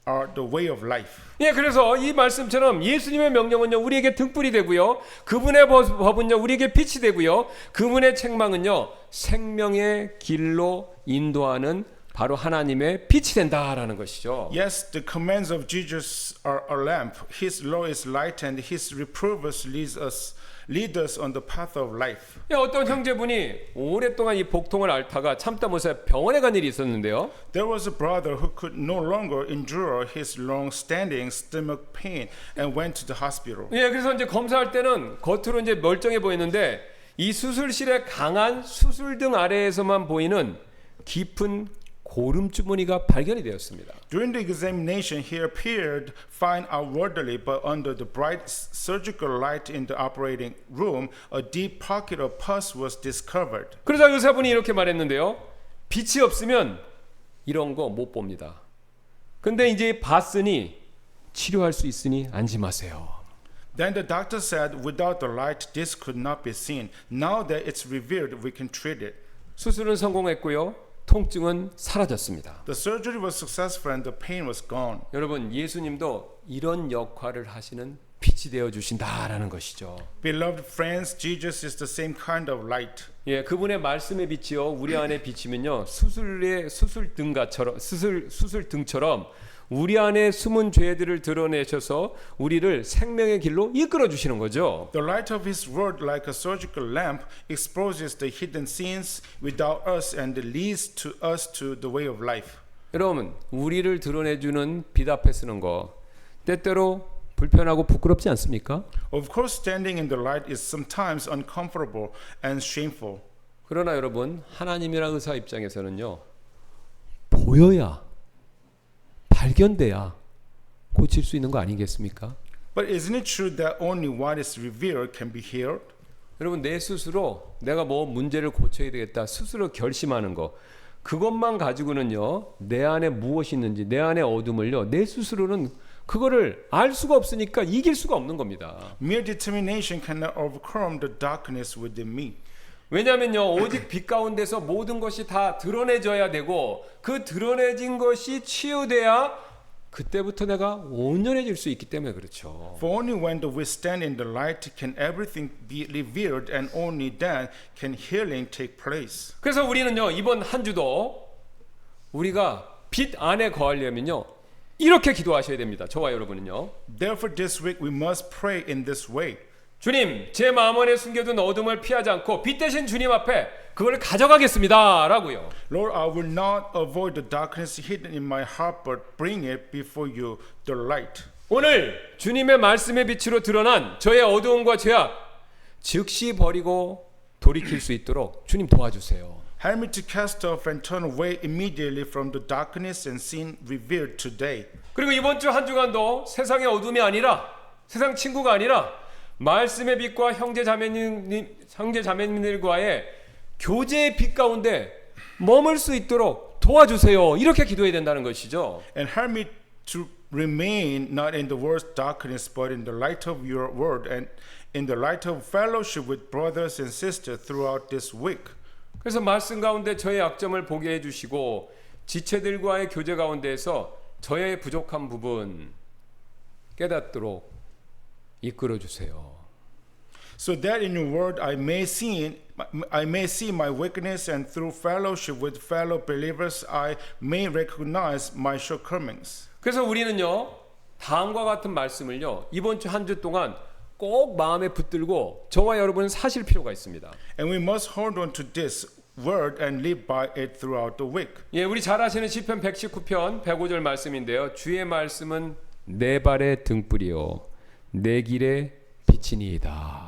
are the way of life. 예, 그래서 이 말씀처럼 예수님의 명령은요 우리에게 등불이 되고요, 그분의 법은요 우리에게 빛이 되고요, 그분의 책망은요 생명의 길로 인도하는 바로 하나님의 빛이 된다라는 것이죠. Yes, the commands of Jesus are a lamp. His law is light, and his reprovers lead us on the path of life. 예, 어떤 형제분이 오랫동안 이 복통을 앓다가 참다 못해 병원에 간 일이 있었는데요. There was a brother who could no longer endure his long-standing stomach pain and went to the hospital. 예, 그래서 이제 검사할 때는 겉으로 이제 멀쩡해 보였는데 이 수술실의 강한 수술등 아래에서만 보이는 깊은 고름 주머니가 발견이 되었습니다. During the examination, he appeared fine outwardly, but under the bright surgical light in the operating room, a deep pocket of pus was discovered. 그러자 의사분이 이렇게 말했는데요. 빛이 없으면 이런 거 못 봅니다. 근데 이제 봤으니 치료할 수 있으니 안심하세요. Then the doctor said, without the light, this could not be seen. Now that it's revealed, we can treat it. 수술은 성공했고요. 통증은 사라졌습니다. The surgery was successful and the pain was gone. 여러분, 예수님도 이런 역할을 하시는 빛이 되어 주신다라는 것이죠. Beloved friends, Jesus is the same kind of light. 예, 그분의 말씀의 빛이요 우리 안에 비치면요 수술등처럼 우리 안에 숨은 죄들을 드러내셔서 우리를 생명의 길로 이끌어 주시는 거죠. The light of his word, like a surgical lamp, exposes the hidden sins without us and leads to us to the way of life. 여러분, 우리를 드러내주는 빛 앞에 서는 거 때때로 불편하고 부끄럽지 않습니까? Of course, standing in the light is sometimes uncomfortable and shameful. 그러나 여러분, 하나님이랑 의사 입장에서는요 보여야 발견돼야 고칠 수 있는 거 아니겠습니까? But isn't it true that only what is revealed can be healed? 여러분, 내 스스로 내가 뭐 문제를 고쳐야 되겠다 스스로 결심하는 거 그것만 가지고는요 내 안에 무엇이 있는지 내 안에 어둠을요 내 스스로는 그거를 알 수가 없으니까 이길 수가 없는 겁니다. Mere determination cannot overcome the darkness within me. 왜냐하면요 오직 빛 가운데서 모든 것이 다 드러내져야 되고 그 드러내진 것이 치유돼야 그때부터 내가 온전해질 수 있기 때문에 그렇죠. For only when we stand in the light can everything be revealed, and only then can healing take place. 그래서 우리는요 이번 한 주도 우리가 빛 안에 거하려면요 이렇게 기도하셔야 됩니다. 저와 여러분은요. Therefore, this week we must pray in this way. 주님, 제 마음 안에 숨겨둔 어둠을 피하지 않고 빛 대신 주님 앞에 그걸 가져가겠습니다. 라고요. Lord, I will not avoid the darkness hidden in my heart, but bring it before you, the light. 오늘 주님의 말씀의 빛으로 드러난 저의 어두움과 죄악 즉시 버리고 돌이킬 수 있도록 주님 도와주세요. Help me to cast off and turn away immediately from the darkness and sin revealed today. 그리고 이번 주 한 주간도 세상의 어둠이 아니라 세상 친구가 아니라 말씀의 빛과 형제 자매님들과의 교제의 빛 가운데 머물 수 있도록 도와주세요. 이렇게 기도해야 된다는 것이죠. And help me to remain not in the world's darkness, but in the light of your word and in the light of fellowship with brothers and sisters throughout this week. 그래서 말씀 가운데 저의 약점을 보게 해주시고 지체들과의 교제 가운데에서 저의 부족한 부분 깨닫도록 이끌어 주세요. So that in your word I may see my weakness, and through fellowship with fellow believers I may recognize my shortcomings. 그래서 우리는요 다음과 같은 말씀을요 이번 주 한 주 동안 꼭 마음에 붙들고 저와 여러분은 사실 필요가 있습니다. And we must hold on to this word and live by it throughout the week. 예, 우리 잘 아시는 시편 119편 105절 말씀인데요. 주의 말씀은 내 발의 등불이요 내 길의 빛이니이다.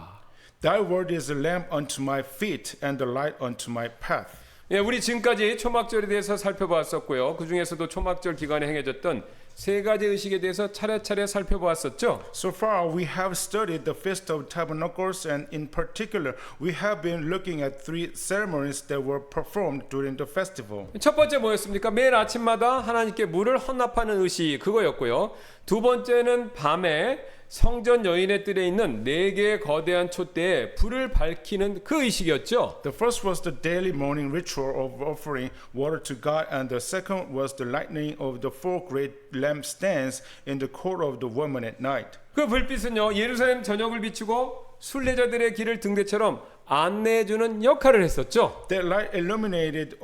Thy word is a lamp unto my feet and a light unto my path. 예, 우리 지금까지 초막절에 대해서 살펴보았었고요. 그 중에서도 초막절 기간에 행해졌던 세 가지 의식에 대해서 차례차례 살펴보았었죠. So far we have studied the Feast of Tabernacles, and in particular we have been looking at three ceremonies that were performed during the festival. 첫 번째 뭐였습니까? 매일 아침마다 하나님께 물을 헌납하는 의식 그거였고요. 두 번째는 밤에 성전 여인의 뜰에 있는 네 개의 거대한 촛대에 불을 밝히는 그 의식이었죠. The first was the daily morning ritual of offering water to God, and the second was the lighting of the four great lampstands in the court of the woman at night. 그 불빛은요 예루살렘 전역을 비추고 순례자들의 길을 등대처럼 안내해주는 역할을 했었죠. That light illuminated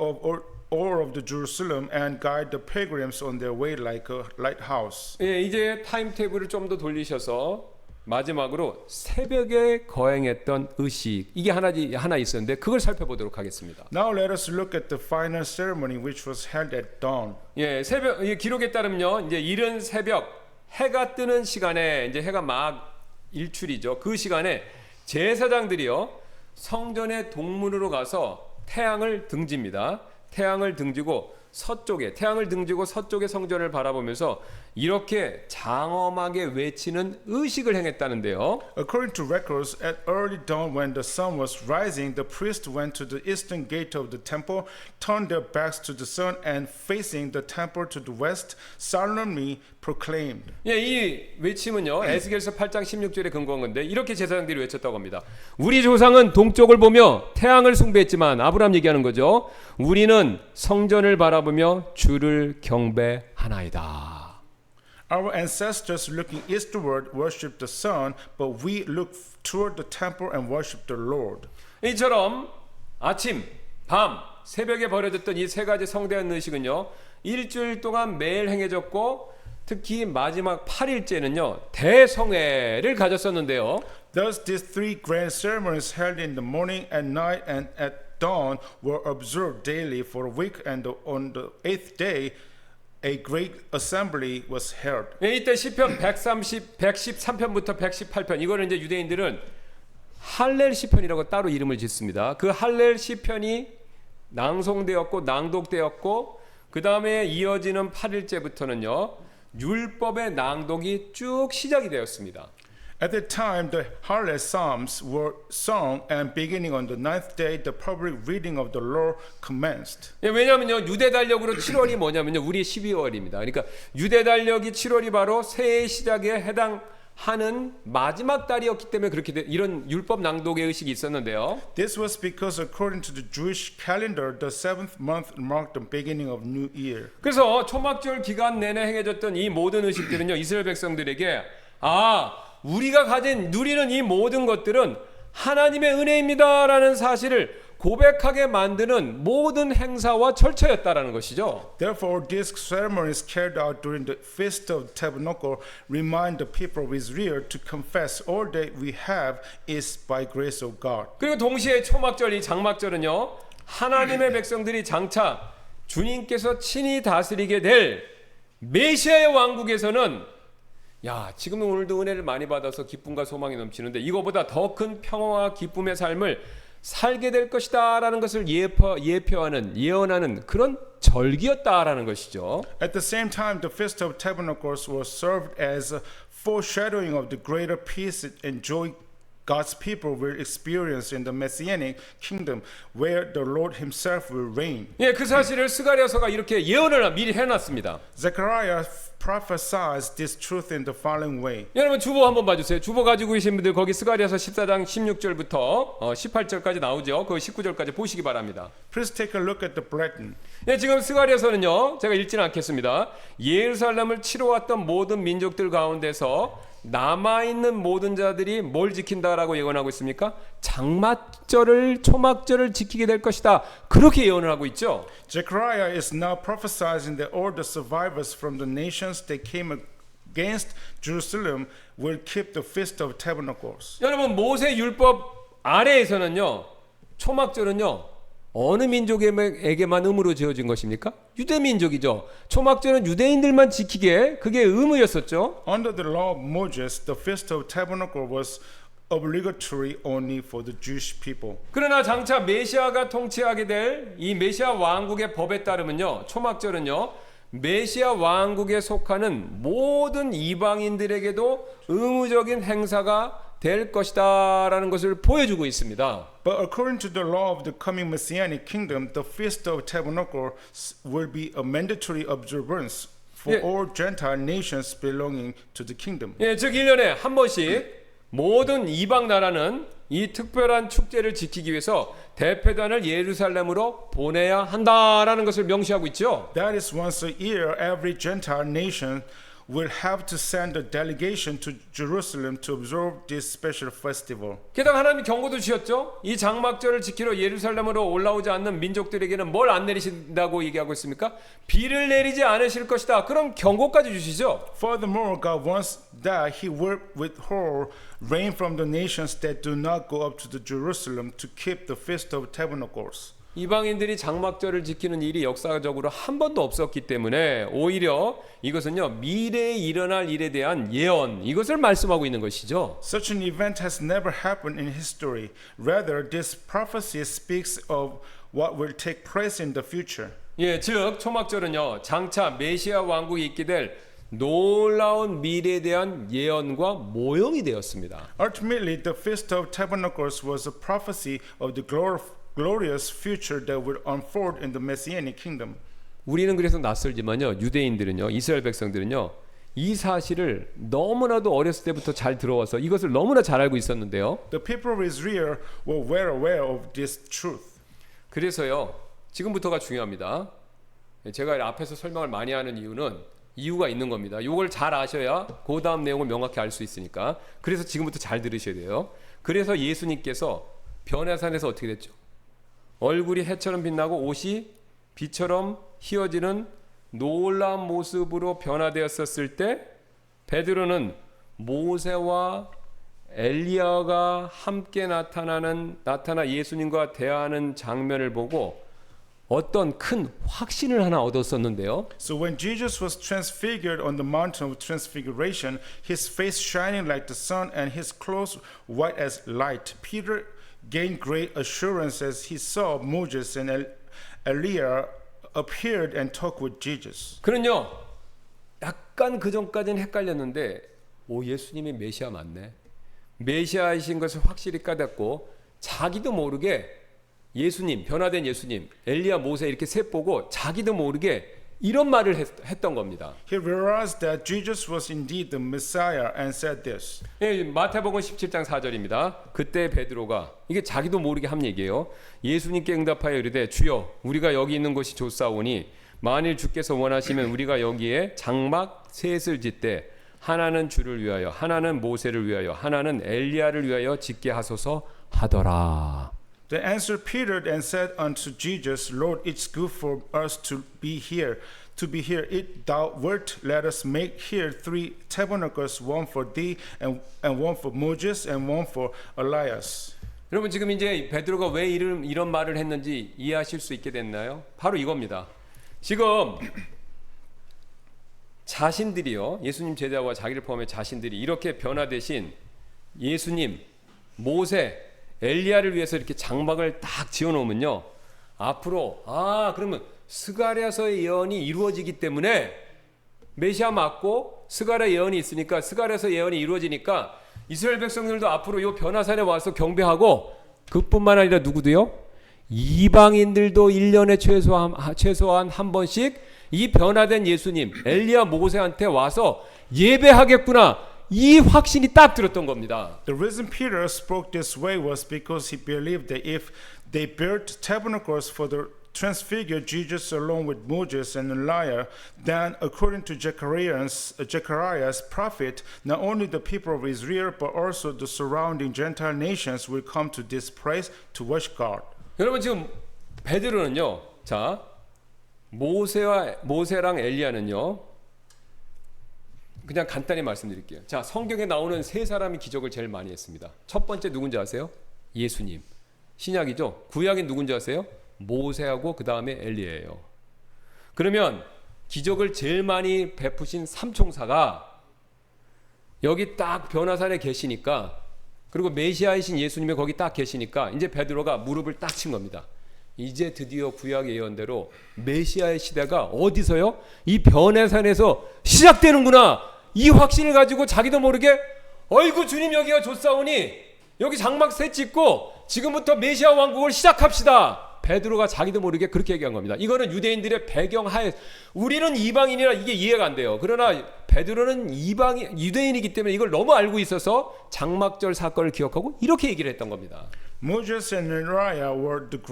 all of the Jerusalem and guide the pilgrims on their way like a lighthouse. 예, 이제 타임테이블을 좀 더 돌리셔서 마지막으로 새벽에 거행했던 의식 이게 하나 있었는데 그걸 살펴보도록 하겠습니다. Now let us look at the final ceremony which was held at dawn. 예, 새벽 기록에 따르면요 이제 이른 새벽 해가 뜨는 시간에 이제 해가 막 일출이죠. 그 시간에 제사장들이요 성전의 동문으로 가서 태양을 등집니다. 태양을 등지고 서쪽의 성전을 바라보면서 이렇게 장엄하게 외치는 의식을 행했다는데요. According to records, at early dawn when the sun was rising, the priests went to the eastern gate of the temple, turned their backs to the sun, and facing the temple to the west, solemnly proclaimed. 예, 이 외침은요 에스겔서 8장 16절에 근거한 건데 이렇게 제사장들이 외쳤다고 합니다. 우리 조상은 동쪽을 보며 태양을 숭배했지만 아브라함 얘기하는 거죠. 우리는 성전을 바라보며 주를 경배하나이다. Our ancestors looking eastward worshipped the sun, but we look toward the temple and worship the Lord. 이처럼 아침, 밤, 새벽에 벌어졌던 이 세 가지 성대한 의식은요 일주일 동안 매일 행해졌고 특히 마지막 8일째는요 대성회를 가졌었는데요. Thus, these three grand ceremonies held in the morning, at night, and at dawn were observed daily for a week, and on the eighth day, a great assembly was held. 예, 이때 시편 113편부터 118편 이거는 이제 유대인들은 할렐 시편이라고 따로 이름을 짓습니다. 그 할렐 시편이 낭송되었고 낭독되었고 그 다음에 이어지는 8일째부터는요 율법의 낭독이 쭉 시작이 되었습니다. At that time, the Hallel Psalms were sung, and beginning on the ninth day, the public reading of the law commenced. 예, 왜냐하면요 유대 달력으로 7월이 뭐냐면요 우리 12월입니다. 그러니까 유대 달력이 7월이 바로 새해 시작에 해당하는 마지막 달이었기 때문에 그렇게 이런 율법 낭독의 의식이 있었는데요. This was because, according to the Jewish calendar, the seventh month marked the beginning of New Year. 그래서 초막절 기간 내내 행해졌던 이 모든 의식들은요 이스라엘 백성들에게 우리가 누리는 이 모든 것들은 하나님의 은혜입니다라는 사실을 고백하게 만드는 모든 행사와 절차였다라는 것이죠. Therefore, these ceremonies carried out during the Feast of Tabernacle remind the people of Israel to confess all that we have is by grace of God. 그리고 동시에 초막절, 이 장막절은요, 하나님의 백성들이 장차 주님께서 친히 다스리게 될 메시아의 왕국에서는 야, 지금 오늘도 은혜를 많이 받아서 기쁨과 소망이 넘치는데 이거보다 더 큰 평화와 기쁨의 삶을 살게 될 것이다라는 것을 예언하는 그런 절기였다라는 것이죠. At the same time, the Feast of Tabernacles was served as a foreshadowing of the greater peace and joy God's people will experience in the Messianic kingdom, where the Lord Himself will reign. 예, 그 사실을 스가랴서가 이렇게 예언을 미리 해놨습니다. Zechariah prophesies this truth in the following way. 여러분 주보 한번 봐주세요. 주보 가지고 계신 분들 거기 스가랴서 14장 16절부터 18절까지 나오죠. 그 19절까지 보시기 바랍니다. Please take a look at the bulletin. 네, 지금 스가랴서는요, 제가 읽지는 않겠습니다. 예루살렘을 치러 왔던 모든 민족들 가운데서 남아있는 모든 자들이 뭘 지킨다라고 예언하고 있습니까? 장막절을, 초막절을 지키게 될 것이다. 그렇게 예언을 하고 있죠. Zechariah is now prophesizing that all the survivors from the nations that came against Jerusalem will keep the Feast of Tabernacles. 여러분 모세 율법 아래에서는요, 초막절은요, 어느 민족에게만 의무로 지어진 것입니까? 유대 민족이죠. 초막절은 유대인들만 지키게 그게 의무였었죠. Under the law of Moses, the Feast of Tabernacle was obligatory only for the Jewish people. 그러나 장차 메시아가 통치하게 될 이 메시아 왕국의 법에 따르면요, 초막절은요, 메시아 왕국에 속하는 모든 이방인들에게도 의무적인 행사가 될 것이다라는 것을 보여주고 있습니다. But according to the law of the coming Messianic kingdom, the Feast of Tabernacle will be a mandatory observance for 예. all Gentile nations belonging to the kingdom. 예, 즉 1년에 한 번씩 모든 이방 나라는 이 특별한 축제를 지키기 위해서 대표단을 예루살렘으로 보내야 한다라는 것을 명시하고 있죠. That is once a year, every Gentile nation will have to send a delegation to Jerusalem to observe this special festival. 게다가 하나님이 경고도 주셨죠. 이 장막절을 지키러 예루살렘으로 올라오지 않는 민족들에게는 뭘 안 내리신다고 얘기하고 있습니까? 비를 내리지 않으실 것이다. 그런 경고까지 주시죠. Furthermore, God wants that He will withhold rain from the nations that do not go up to the Jerusalem to keep the Feast of Tabernacles. 이방인들이 장막절을 지키는 일이 역사적으로 한 번도 없었기 때문에 오히려 이것은요, 미래에 일어날 일에 대한 예언, 이것을 말씀하고 있는 것이죠. Such an event has never happened in history. Rather, this prophecy speaks of what will take place in the future. 예, 즉 초막절은요, 장차 메시아 왕국이 있게 될 놀라운 미래에 대한 예언과 모형이 되었습니다. Ultimately, the Feast of Tabernacles was a prophecy of the glorious future that will unfold in the Messianic kingdom. 우리는 그래서 낯설지만요, 유대인들은요, 이스라엘 백성들은요, 이 사실을 너무나도 어렸을 때부터 잘 들어와서 이것을 너무나 잘 알고 있었는데요. The people of Israel were well aware of this truth. 그래서요, 지금부터가 중요합니다. 제가 앞에서 설명을 많이 하는 이유가 있는 겁니다. 이걸 잘 아셔야 그 다음 내용을 명확히 알 수 있으니까. 그래서 지금부터 잘 들으셔야 돼요. 그래서 예수님께서 변화산에서 어떻게 됐죠? 얼굴이 해처럼 빛나고 옷이 비처럼 휘어지는 놀라운 모습으로 변화되었었을 때 베드로는 모세와 엘리야가 함께 나타나 예수님과 대화하는 장면을 보고 어떤 큰 확신을 하나 얻었었는데요. So when Jesus was transfigured on the mountain of transfiguration, his face shining like the sun and his clothes white as light, Peter gained great assurance as he saw Moses and Eliah appeared and talked with Jesus. 그는요, 약간 그 전까지는 헷갈렸는데, 예수님이 메시아 맞네. 메시아이신 것을 확실히 깨닫고 자기도 모르게 예수님, 변화된 예수님, 엘리야, 모세 이렇게 셋 보고 자기도 모르게 이런 말을 했던 겁니다. He realized that Jesus was indeed the Messiah and said this. 예, 마태복음 17장 4절입니다. 그때 베드로가, 이게 자기도 모르게 한 얘기예요. 예수님께 응답하여 이르되 주여 우리가 여기 있는 곳이 좋사오니 만일 주께서 원하시면 우리가 여기에 장막 셋을 짓되 하나는 주를 위하여 하나는 모세를 위하여 하나는 엘리야를 위하여 짓게 하소서 하더라. Then answered Peter and said unto Jesus, Lord, it's good for us to be here. If thou wilt, let us make here 3 tabernacles, one for thee, and one for Moses, and one for Elias. 여러분 지금 이제 베드로가 왜 이런 말을 했는지 이해하실 수 있게 됐나요? 바로 이겁니다. 지금 자신들이요, 예수님 제자와 자기를 포함해 자신들이 이렇게 변화되신 예수님, 모세, 엘리야를 위해서 이렇게 장막을 딱 지어놓으면요, 앞으로 그러면 스가랴서의 예언이 이루어지기 때문에 메시아 맞고 스가랴 예언이 있으니까 스가랴서 예언이 이루어지니까 이스라엘 백성들도 앞으로 이 변화산에 와서 경배하고, 그뿐만 아니라 누구도요? 이방인들도 1년에 최소한 한 번씩 이 변화된 예수님 엘리야 모세한테 와서 예배하겠구나, 이 확신이 딱 들었던 겁니다. The reason Peter spoke this way was because he believed that if they built tabernacles for the transfigured Jesus along with Moses and Elijah, then according to Zechariah's prophet, not only the people of Israel but also the surrounding Gentile nations will come to this place to worship God. 여러분 지금 베드로는요, 자 모세랑 엘리야는요, 그냥 간단히 말씀드릴게요. 자, 성경에 나오는 3사람이 기적을 제일 많이 했습니다. 첫 번째 누군지 아세요? 예수님. 신약이죠. 구약인 누군지 아세요? 모세하고 그 다음에 엘리야예요. 그러면 기적을 제일 많이 베푸신 삼총사가 여기 딱 변화산에 계시니까, 그리고 메시아이신 예수님이 거기 딱 계시니까 이제 베드로가 무릎을 딱 친 겁니다. 이제 드디어 구약 예언대로 메시아의 시대가 어디서요? 이 변화산에서 시작되는구나, 이 확신을 가지고 자기도 모르게 어이구 주님 여기가 좋사오니 여기 장막 새 짓고 지금부터 메시아 왕국을 시작합시다. 베드로가 자기도 모르게 그렇게 얘기한 겁니다. 이거는 유대인들의 배경하에, 우리는 이방인이라 이게 이해가 안 돼요. 그러나 베드로는 유대인이기 때문에 이걸 너무 알고 있어서 장막절 사건을 기억하고 이렇게 얘기를 했던 겁니다. Moses and Elijah were the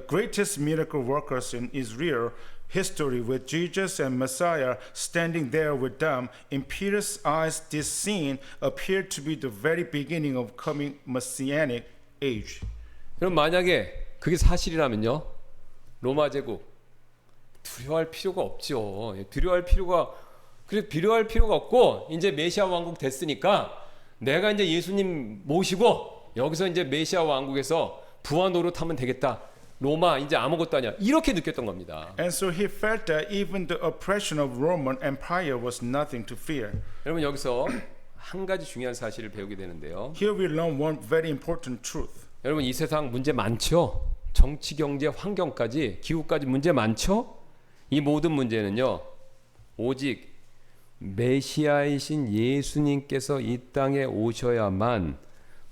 greatest miracle workers in Israel history, with Jesus and Messiah standing there with them. In Peter's eyes, this scene appeared to be the very beginning of coming messianic age. 그럼 만약에 그게 사실이라면요, 로마 제국 두려워할 필요가 없죠. 두려워할 필요가 없고, 이제 메시아 왕국 됐으니까 내가 이제 예수님 모시고 여기서 이제 메시아 왕국에서 부하 노릇하면 되겠다. 로마 이제 아무것도 아니야, 이렇게 느꼈던 겁니다. And so he felt that even the oppression of Roman Empire was nothing to fear. 여러분 여기서 한 가지 중요한 사실을 배우게 되는데요. Here we learn one very important truth. 여러분 이 세상 문제 많죠? 정치, 경제, 환경까지, 기후까지 문제 많죠? 이 모든 문제는요, 오직 메시아이신 예수님께서 이 땅에 오셔야만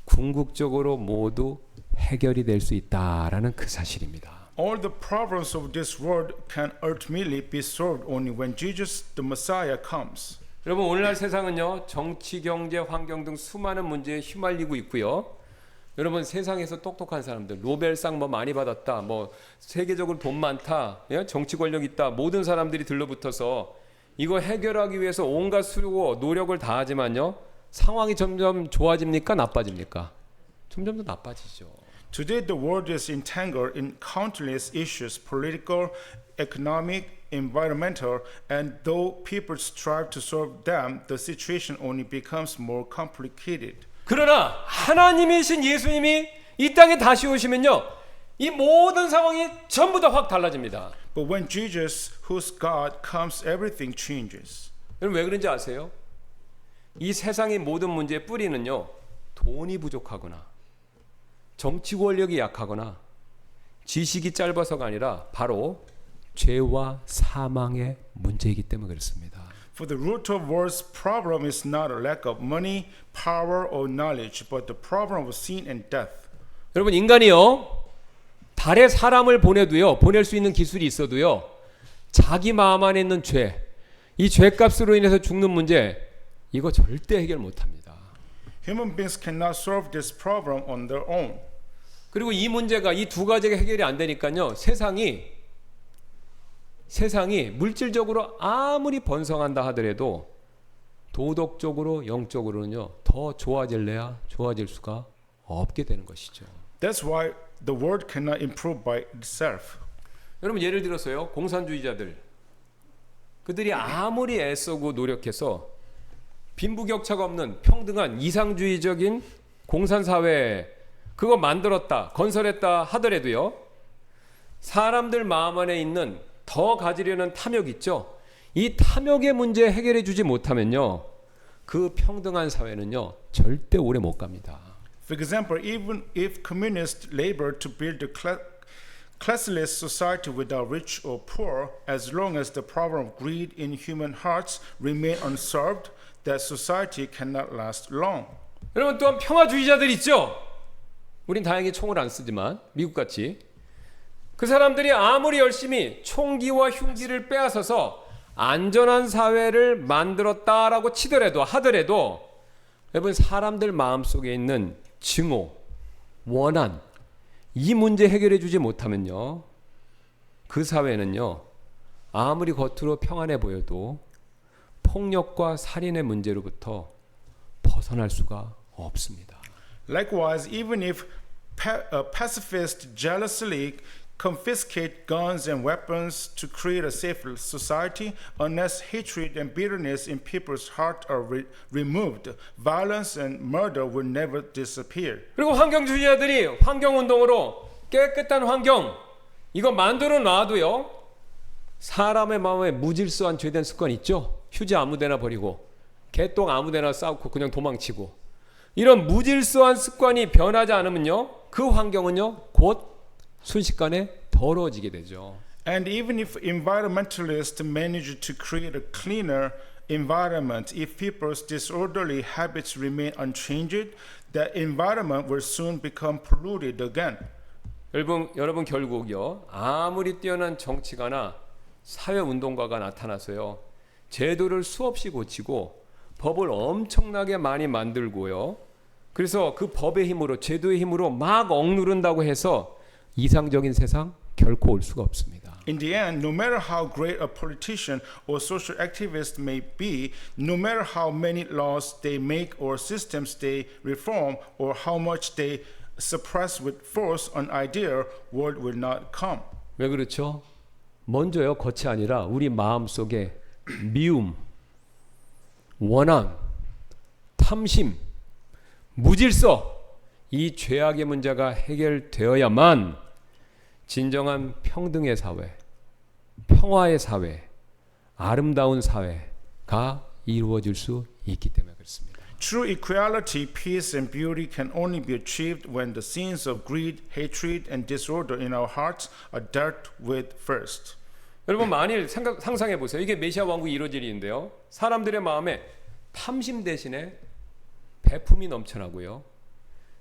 궁극적으로 모두 해결이 될 수 있다라는 그 사실입니다. All the problems of this world can ultimately be solved only when Jesus the Messiah comes. 여러분 오늘날 세상은요, 정치, 경제, 환경 등 수많은 문제에 휘말리고 있고요. 여러분 세상에서 똑똑한 사람들, 노벨상 뭐 많이 받았다, 뭐 세계적으로 돈 많다, 정치 권력 있다, 모든 사람들이 들러붙어서 이거 해결하기 위해서 온갖 수고 노력을 다하지만요, 상황이 점점 좋아집니까, 나빠집니까? 점점 더 나빠지죠. Today the world is entangled in countless issues, political, economic, environmental, and though people strive to solve them, the situation only becomes more complicated. 그러나 하나님이신 예수님이 이 땅에 다시 오시면요, 이 모든 상황이 전부 다 확 달라집니다. But when Jesus, who's God, comes, everything changes. 여러분 왜 그런지 아세요? 이 세상의 모든 문제의 뿌리는요, 돈이 부족하거나 정치 권력이 약하거나 지식이 짧아서가 아니라 바로 죄와 사망의 문제이기 때문에 그렇습니다. For the root of world's problem is not a lack of money, power, or knowledge, but the problem of sin and death. 여러분 인간이요, 달에 사람을 보낼 수 있는 기술이 있어도요, 자기 마음 안에 있는 죄, 이 죄값으로 인해서 죽는 문제, 이거 절대 해결 못합니다. Human beings cannot solve this problem on their own. 그리고 이 문제가, 이 두 가지가 해결이 안 되니까요, 세상이 물질적으로 아무리 번성한다 하더라도 도덕적으로, 영적으로는요, 더 좋아질래야 좋아질 수가 없게 되는 것이죠. That's why the world cannot improve by itself. 여러분 예를 들어서요. 공산주의자들 그들이 아무리 애쓰고 노력해서 빈부격차가 없는 평등한 이상주의적인 공산사회 그거 만들었다 건설했다 하더라도요. 사람들 마음 안에 있는 더 가지려는 탐욕 있죠. 이 탐욕의 문제 해결해 주지 못하면요. 그 평등한 사회는요. 절대 오래 못 갑니다. For example, even if communists labor to build a classless society without rich or poor, as long as the problem of greed in human hearts remain unsolved, that society cannot last long. 여러분 또한 평화주의자들 있죠. 우린 다행히 총을 안 쓰지만 미국같이 그 사람들이 아무리 열심히 총기와 흉기를 빼앗아서 안전한 사회를 만들었다라고 하더라도 여러분 사람들 마음속에 있는 증오, 원한 이 문제 해결해 주지 못하면요. 그 사회는요. 아무리 겉으로 평안해 보여도 폭력과 살인의 문제로부터 벗어날 수가 없습니다. Likewise, even if pacifists jealously confiscate guns and weapons to create a safer society, unless hatred and bitterness in people's hearts are removed, violence and murder will never disappear. 그리고 환경주의자들이 환경운동으로 깨끗한 환경 이거 만들어 놔도요. 사람의 마음에 무질서한 죄된 습관 있죠. 휴지 아무데나 버리고 개똥 아무데나 싸고 그냥 도망치고 이런 무질서한 습관이 변하지 않으면요. 그 환경은요. 곧 순식간에 더러워지게 되죠. And even if environmentalists manage to create a cleaner environment, if people's disorderly habits remain unchanged, the environment will soon become polluted again. 여러분 결국요. 아무리 뛰어난 정치가나 사회운동가가 나타나서요. 제도를 수없이 고치고 법을 엄청나게 많이 만들고요. 그래서 그 법의 힘으로 제도의 힘으로 막 억누른다고 해서 이상적인 세상 결코 올 수가 없습니다. In the end, no matter how great a politician or social activist may be, no matter how many laws they make or systems they reform or how much they suppress with force an idea, world will not come. 왜 그렇죠? 먼저요 겉이 아니라 우리 마음 속에 미움, 원한, 탐심, 무질서 이 죄악의 문제가 해결되어야만 진정한 평등의 사회, 평화의 사회, 아름다운 사회가 이루어질 수 있기 때문에 그렇습니다. True equality, peace, and beauty can only be achieved when the sins of greed, hatred, and disorder in our hearts are dealt with first. 여러분 만일 상상해 보세요. 이게 메시아 왕국이 이루어질 일인데요. 사람들의 마음에 탐심 대신에 배품이 넘쳐나고요.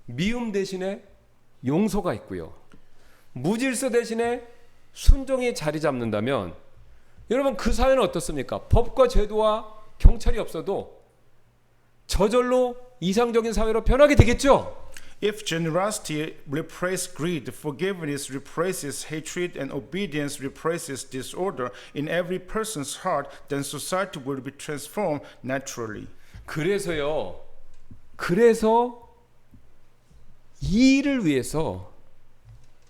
미움 대신에 용서가 있고요. 무질서 대신에 순종이 자리 잡는다면 여러분 그 사회는 어떻습니까? 법과 제도와 경찰이 없어도 저절로 이상적인 사회로 변하게 되겠죠. If generosity replaces greed, forgiveness replaces hatred, and obedience replaces disorder in every person's heart, then society will be transformed naturally. 그래서 이 일을 위해서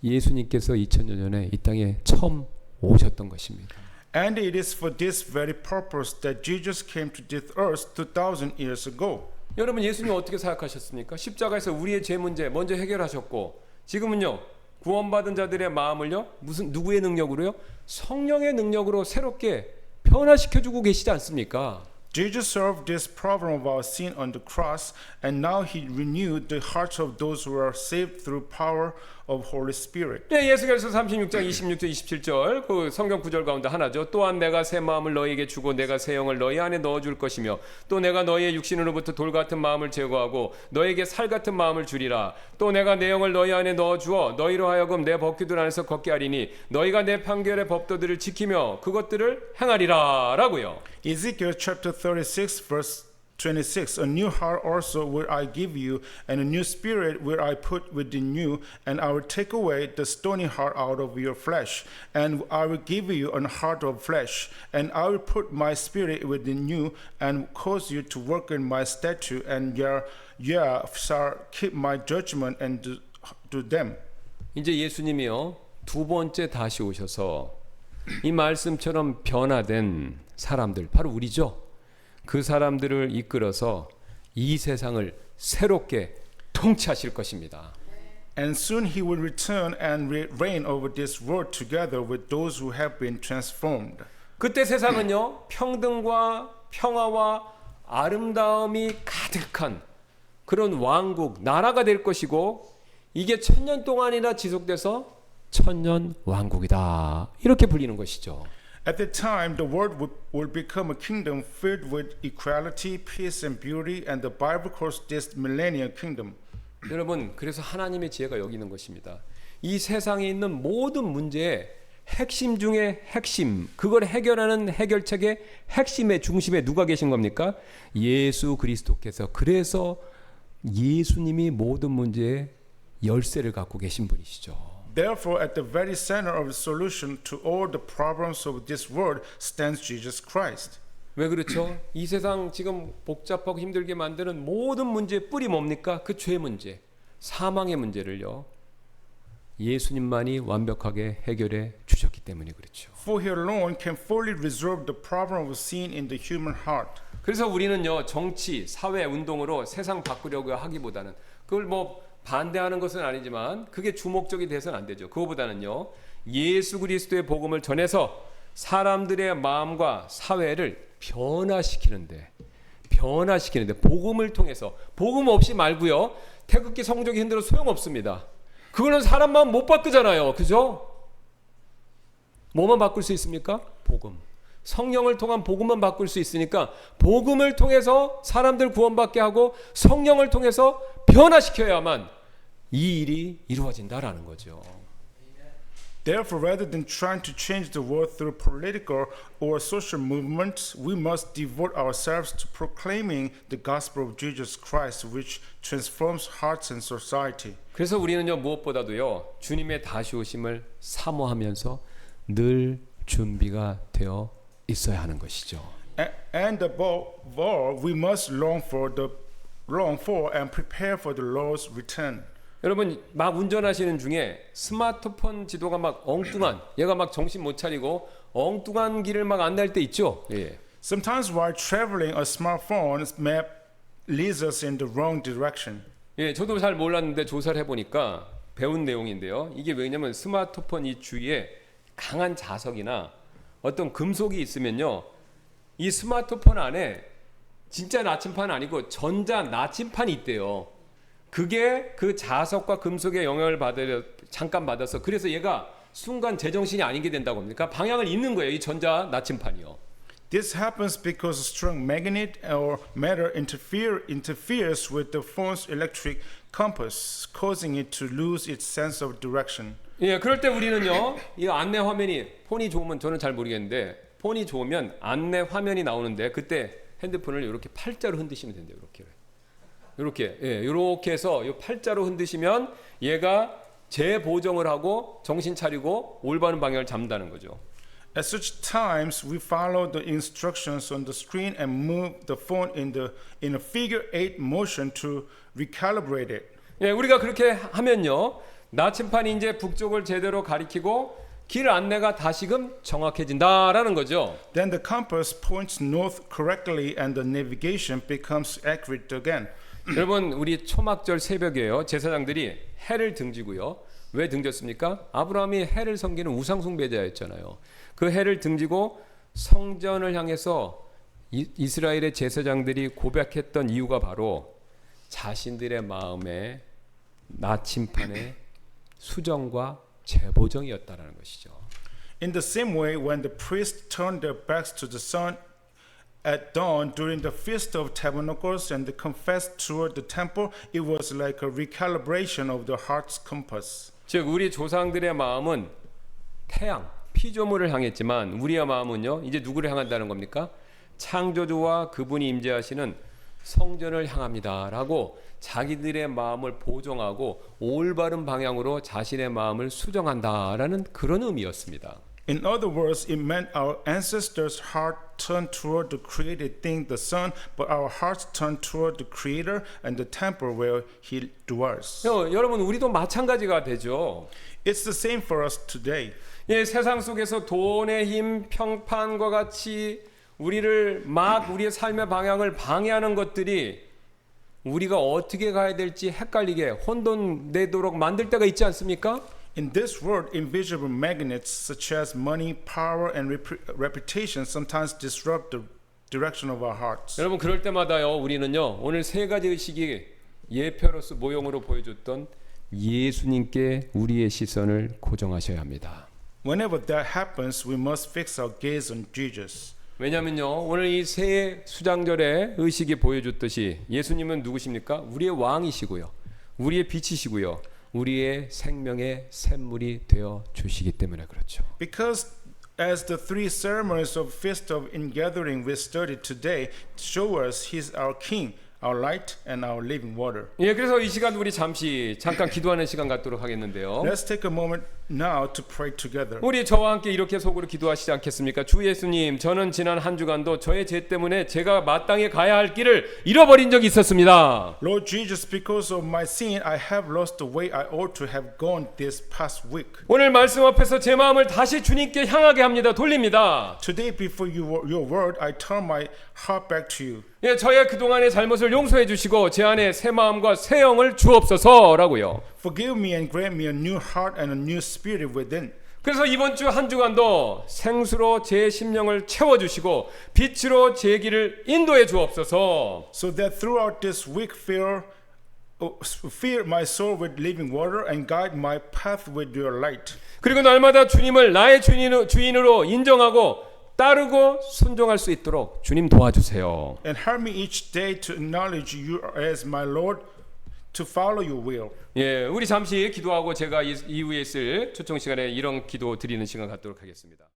예수님께서 2000년 전에 이 땅에 처음 오셨던 것입니다. And it is for this very purpose that Jesus came to this earth 2000 years ago. 여러분 예수님 어떻게 생각하셨습니까? 십자가에서 우리의 죄 문제 먼저 해결하셨고 지금은요 구원받은 자들의 마음을요 누구의 능력으로요? 성령의 능력으로 새롭게 변화시켜주고 계시지 않습니까? Jesus solved this problem of our sin on the cross, and now he renewed the hearts of those who are saved through power of Holy Spirit. 네, 예수께서 36장 26절 27절 그 성경 구절 가운데 하나죠. 또한 내가 새 마음을 너희에게 주고 내가 새 영을 너희 안에 넣어줄 것이며 또 내가 너희의 육신으로부터 돌 같은 마음을 제거하고 너희에게 살 같은 마음을 주리라. 또 내가 내 영을 너희 안에 넣어주어 너희로 하여금 내 법규들 안에서 걷게 하리니 너희가 내 판결의 법도들을 지키며 그것들을 행하리라 라고요. Ezekiel chapter 36 verse 26, a new heart also will I give you, and a new spirit will I put within you, and I will take away the stony heart out of your flesh, and I will give you a heart of flesh, and I will put my spirit within you, and cause you to work in my statute, and yeah, shall keep my judgment and do them. 이제 예수님이요 두 번째 다시 오셔서 이 말씀처럼 변화된 사람들 바로 우리죠. 그 사람들을 이끌어서 이 세상을 새롭게 통치하실 것입니다. And soon he will return and reign over this world together with those who have been transformed. 그때 세상은요 평등과 평화와 아름다움이 가득한 그런 왕국 나라가 될 것이고 이게 1000년 동안이나 지속돼서 천년 왕국이다 이렇게 불리는 것이죠. At that time, the world will become a kingdom filled with equality, peace, and beauty, and the Bible calls this millennial kingdom. 여러분 그래서 하나님의 지혜가 여기 있는 것입니다. 이 세상에 있는 모든 문제의 핵심 중에 핵심 그걸 해결하는 해결책의 핵심의 중심에 누가 계신 겁니까? 예수 그리스도께서. 그래서 예수님이 모든 문제의 열쇠를 갖고 계신 분이시죠. Therefore, at the very center of the solution to all the problems of this world stands Jesus Christ. 왜 그렇죠? 이 세상 지금 복잡하고 힘들게 만드는 모든 문제의 뿌리 뭡니까? 그 죄 문제, 사망의 문제를요. 예수님만이 완벽하게 해결해 주셨기 때문에 그렇죠. For he alone can fully resolve the problem of sin in the human heart. 그래서 우리는요 정치, 사회 운동으로 세상 바꾸려고 하기보다는 그걸 뭐 반대하는 것은 아니지만 그게 주목적이 돼서는 안 되죠. 그거보다는요 예수 그리스도의 복음을 전해서 사람들의 마음과 사회를 변화시키는데 복음을 통해서 복음 없이 말고요 태극기 성적이 흔들어 소용없습니다. 그거는 사람 마음 못 바꾸잖아요. 그죠? 뭐만 바꿀 수 있습니까? 복음. 성령을 통한 복음만 바꿀 수 있으니까 복음을 통해서 사람들 구원받게 하고 성령을 통해서 변화시켜야만 이 일이 이루어진다라는 거죠. Therefore, rather than trying to change the world through political or social movements, we must devote ourselves to proclaiming the gospel of Jesus Christ, which transforms hearts and society. 그래서 우리는요 무엇보다도요 주님의 다시 오심을 사모하면서 늘 준비가 되어 있어야 하는 것이죠. And above all, we must long for and prepare for the Lord's return. 여러분 막 운전하시는 중에 스마트폰 지도가 막 엉뚱한 얘가 막 정신 못 차리고 엉뚱한 길을 막 안낼 때 있죠. 예. Sometimes while traveling, a smartphone map leads us in the wrong direction. 예, 저도 잘 몰랐는데 조사를 해보니까 배운 내용인데요. 이게 왜냐면 스마트폰 이 주위에 강한 자석이나 어떤 금속이 있으면요, 이 스마트폰 안에 진짜 나침판 아니고 전자 나침판이 있대요. 그게 그 자석과 금속의 영향을 잠깐 받아서 그래서 얘가 순간 제정신이 아니게 된다고 합니까? 방향을 잃는 거예요. 이 전자 나침판이요. This happens because a strong magnet or matter interferes with the phone's electric compass, causing it to lose its sense of direction. 예, 그럴 때 우리는요, 이 안내 화면이 폰이 좋으면 저는 잘 모르겠는데 폰이 좋으면 안내 화면이 나오는데 그때 핸드폰을 이렇게 팔자로 흔드시면 된대요. 이렇게 해서 이 팔자로 흔드시면 얘가 재보정을 하고 정신 차리고 올바른 방향을 잡는다는 거죠. At such times, we follow the instructions on the screen and move the phone in a figure 8 motion to recalibrate it. 예, 우리가 그렇게 하면요, 나침판이 이제 북쪽을 제대로 가리키고 길 안내가 다시금 정확해진다라는 거죠. Then the compass points north correctly and the navigation becomes accurate again. 여러분 우리 초막절 새벽에요 제사장들이 해를 등지고요. 왜 등졌습니까? 아브라함이 해를 섬기는 우상 숭배자였잖아요. 그 해를 등지고 성전을 향해서 이스라엘의 제사장들이 고백했던 이유가 바로 자신들의 마음에 나침판의 수정과 재보정이었다라는 것이죠. In the same way, when the priests turned their backs to the sun at dawn during the Feast of Tabernacles and confessed toward the temple, it was like a recalibration of the heart's compass. 즉 우리 조상들의 마음은 태양, 피조물을 향했지만 우리의 마음은요 이제 누구를 향한다는 겁니까? 창조주와 그분이 임재하시는 성전을 향합니다라고 자기들의 마음을 보정하고 올바른 방향으로 자신의 마음을 수정한다라는 그런 의미였습니다. In other words, it meant our ancestors' heart turned toward the created thing, the sun, but our hearts turned toward the Creator and the temple where He dwells. 여러분 우리도 마찬가지가 되죠. It's the same for us today. 예, 세상 속에서 돈의 힘, 평판과 같이 우리를 막 우리의 삶의 방향을 방해하는 것들이 우리가 어떻게 가야 될지 헷갈리게 혼돈되도록 만들 때가 있지 않습니까? In this world, invisible magnets such as money, power, and reputation sometimes disrupt the direction of our hearts. 여러분 그럴 때마다요 우리는요 오늘 세 가지 의식이 예표로서 모형으로 보여줬던 예수님께 우리의 시선을 고정하셔야 합니다. Whenever that happens, we must fix our gaze on Jesus. 왜냐면요 오늘 이 새 수장절의 의식이 보여줬듯이 예수님은 누구십니까? 우리의 왕이시고요 우리의 빛이시고요 우리의 생명의 샘물이 되어 주시기 때문에 그렇죠. Because as the three ceremonies of Feast of Ingathering we studied today show us He's our King, our light, and our living water. 예, 그래서 이 시간 우리 잠깐 기도하는 시간 갖도록 하겠는데요. Let's take a moment now to pray together. 우리 저와 함께 이렇게 속으로 기도하시지 않겠습니까? 주 예수님, 저는 지난 한 주간도 저의 죄 때문에 제가 마땅히 가야 할 길을 잃어버린 적이 있었습니다. Lord Jesus, because of my sin, I have lost the way I ought to have gone this past week. 오늘 말씀 앞에서 제 마음을 다시 주님께 향하게 합니다. 돌립니다. Today, before your word, I turn my heart back to you. 예, 저의 그동안의 잘못을 용서해 주시고 제 안에 새 마음과 새 영을 주옵소서라고요. Forgive me and grant me a new heart and a new spirit within. 그래서 이번 주 한 주간도 생수로 제 심령을 채워주시고 빛으로 제 길을 인도해 주옵소서. So that throughout this week, fill my soul with living water and guide my path with your light. 그리고 날마다 주님을 나의 주인으로 인정하고 따르고 순종할 수 있도록 주님 도와주세요. And help me each day to acknowledge you as my Lord, to follow your will. 예, 우리 잠시 기도하고 제가 이후에 있을 초청 시간에 이런 기도 드리는 시간 갖도록 하겠습니다.